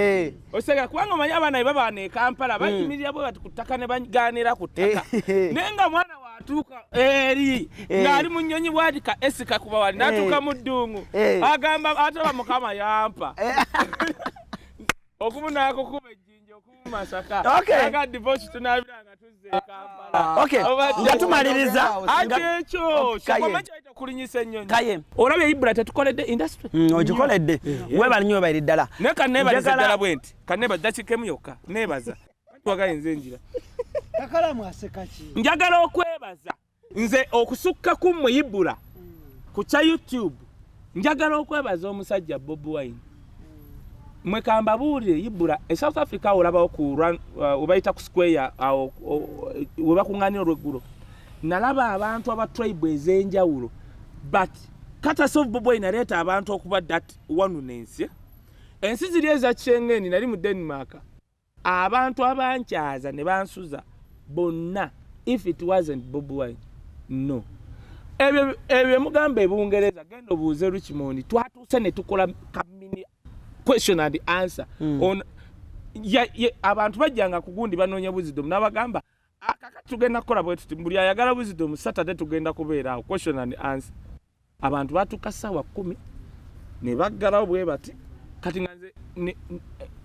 osega kubanga omanyi abaana baba ne Kampala bayimirira bwe bati ku ttaka ne baganira ku ttaka naye nga mwana watuuka eri ng'ali mu nnyonyi bwadika esika kuba wali n'atuuka mu ddungu agamba ataba mukama yampa okumunako kuba ejjinja okumasaka aga divorce tunaabiranga tuzze Kampala yatumaliriza ate ekyo kyakwamakyaita okulinyisa ennyonyi olabye IBRAH tetukoledde industry ogikoledde webali nnyo bayiri ddala naye kanneebaliza ddala bwe nti kanneebaza dakikemu yokka neebaza twagaye nze enjira kakalamu asekaki njagala okwebaza nze okusukka ku mmwe IBRAH ku kya YouTube njagala okwebaza omusajja Bob Wine mwe kambabuulire IBRAH South Africa olabawo ku obayita ku square awo we bakuŋŋaanira olweggulo nalaba abantu aba tribe ez'enjawulo but Katasof Bob Wine aleeta abantu okuba that wanunensi ensi ziri eza Schengen nali mu Denmark abantu abankyaza ne bansuza bonna if it wasn't Bob Wine no ebyo mugamba ebungereza genda obuuze Richmond twatuuse ne tukola kamini question and answer on abantu bajjanga kugundi banoonya wisdom n'abagamba akaka tugenda kukola bwe tuti buli ayagala wisdom Saturday tugenda kubeera awo question and answer abantu batuka sawa 10 ne baggalawo bwe bati kati nganze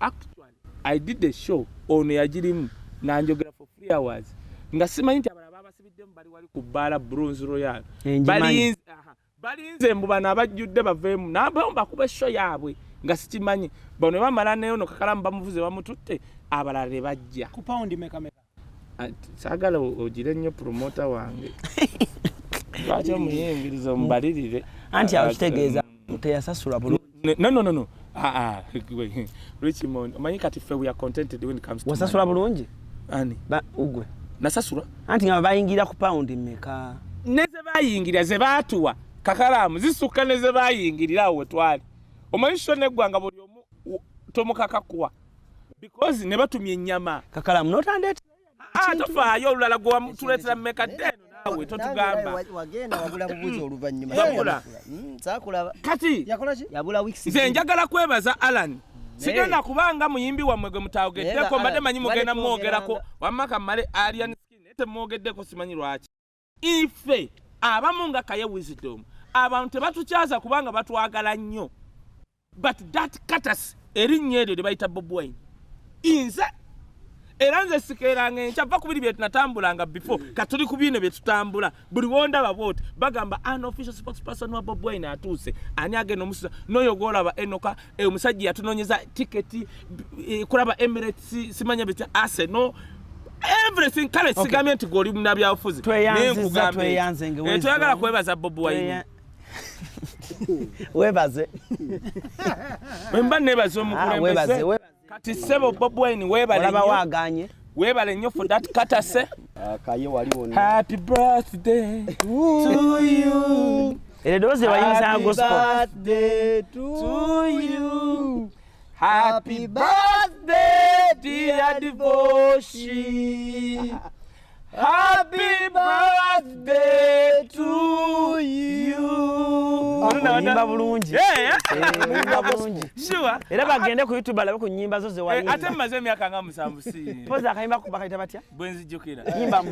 actually I did the show on yagirimu nanjogera for 3 hours nga simanyi nti abalaba abasibiddemu bali wali ku Bala Bronze Royal balinze mbu bano abajjudde baveemu n'abomba kuba show yaabwe nga sikimanyi bano bamala neyo no kakalamu bamuvuze bamututte abalala ne bajja ku pound meka saagala ogire nnyo promoter wange lwaki omuyingiriza omubalirire anti akitegeeza teyasasula bulungi no Richmond omanyi kati ffe we are contented when it comes to wasasula bulungi ani ugwe nasasula anti nga bayingira ku pound meka neze bayingira ze baatuwa kakalamu zisukka neze bayingirira awo twali omanyi sho neggwanga buli omu tomukakakuwa because ne batumye ennyama kakalamu notandete tofaayo olulala gwe tuleetera mmeka ddeno naawe totugamba wagenda wagula bubuzi oluvannyuma saakulaba kati yabula weeks nze njagala kwebaza Alan sigenda kubanga muyimbi wammwe gwe mutaawogeddeko mbadde manyi mugenda mwogerako wamma kammale alien skin ete mwogeddeko simanyi lwaki ife abamu nga kaye wisdom abantu tebatukyaza kubanga batwagala nnyo but that katas erinnya eryo lye bayita Bob Wine inze era nze sikeeranga enkya va ku biri bye tunatambulanga before katuli ku bino bye tutambula buli wondaba bwoti bagamba unofficial spokesperson wa Bobi Wine atuuse ani agenda omusuza n'oyo gwolaba Enoka omusajja yatunoonyeza tiketi kulaba Emirates simanya bita Arsenal everything kale sigamye nti goli munabyafuzi tweyanze twagala kwebaza Bobi Wine webaze wemba nebaza omukulembeze kati sebo Bobi Wine webale nnyo for that katase kaye waliwo happy birthday to you eredoze bayinza gospel birthday to you. happy birthday dear devotion happy birthday to you nyimba bulungi nyimba bulungi sure era bagende ku YouTube alabe ku nyimba zo ze wali ate maze myaka nga musambu si poza akayimba ku bakaita batya bwenzi jukira nyimba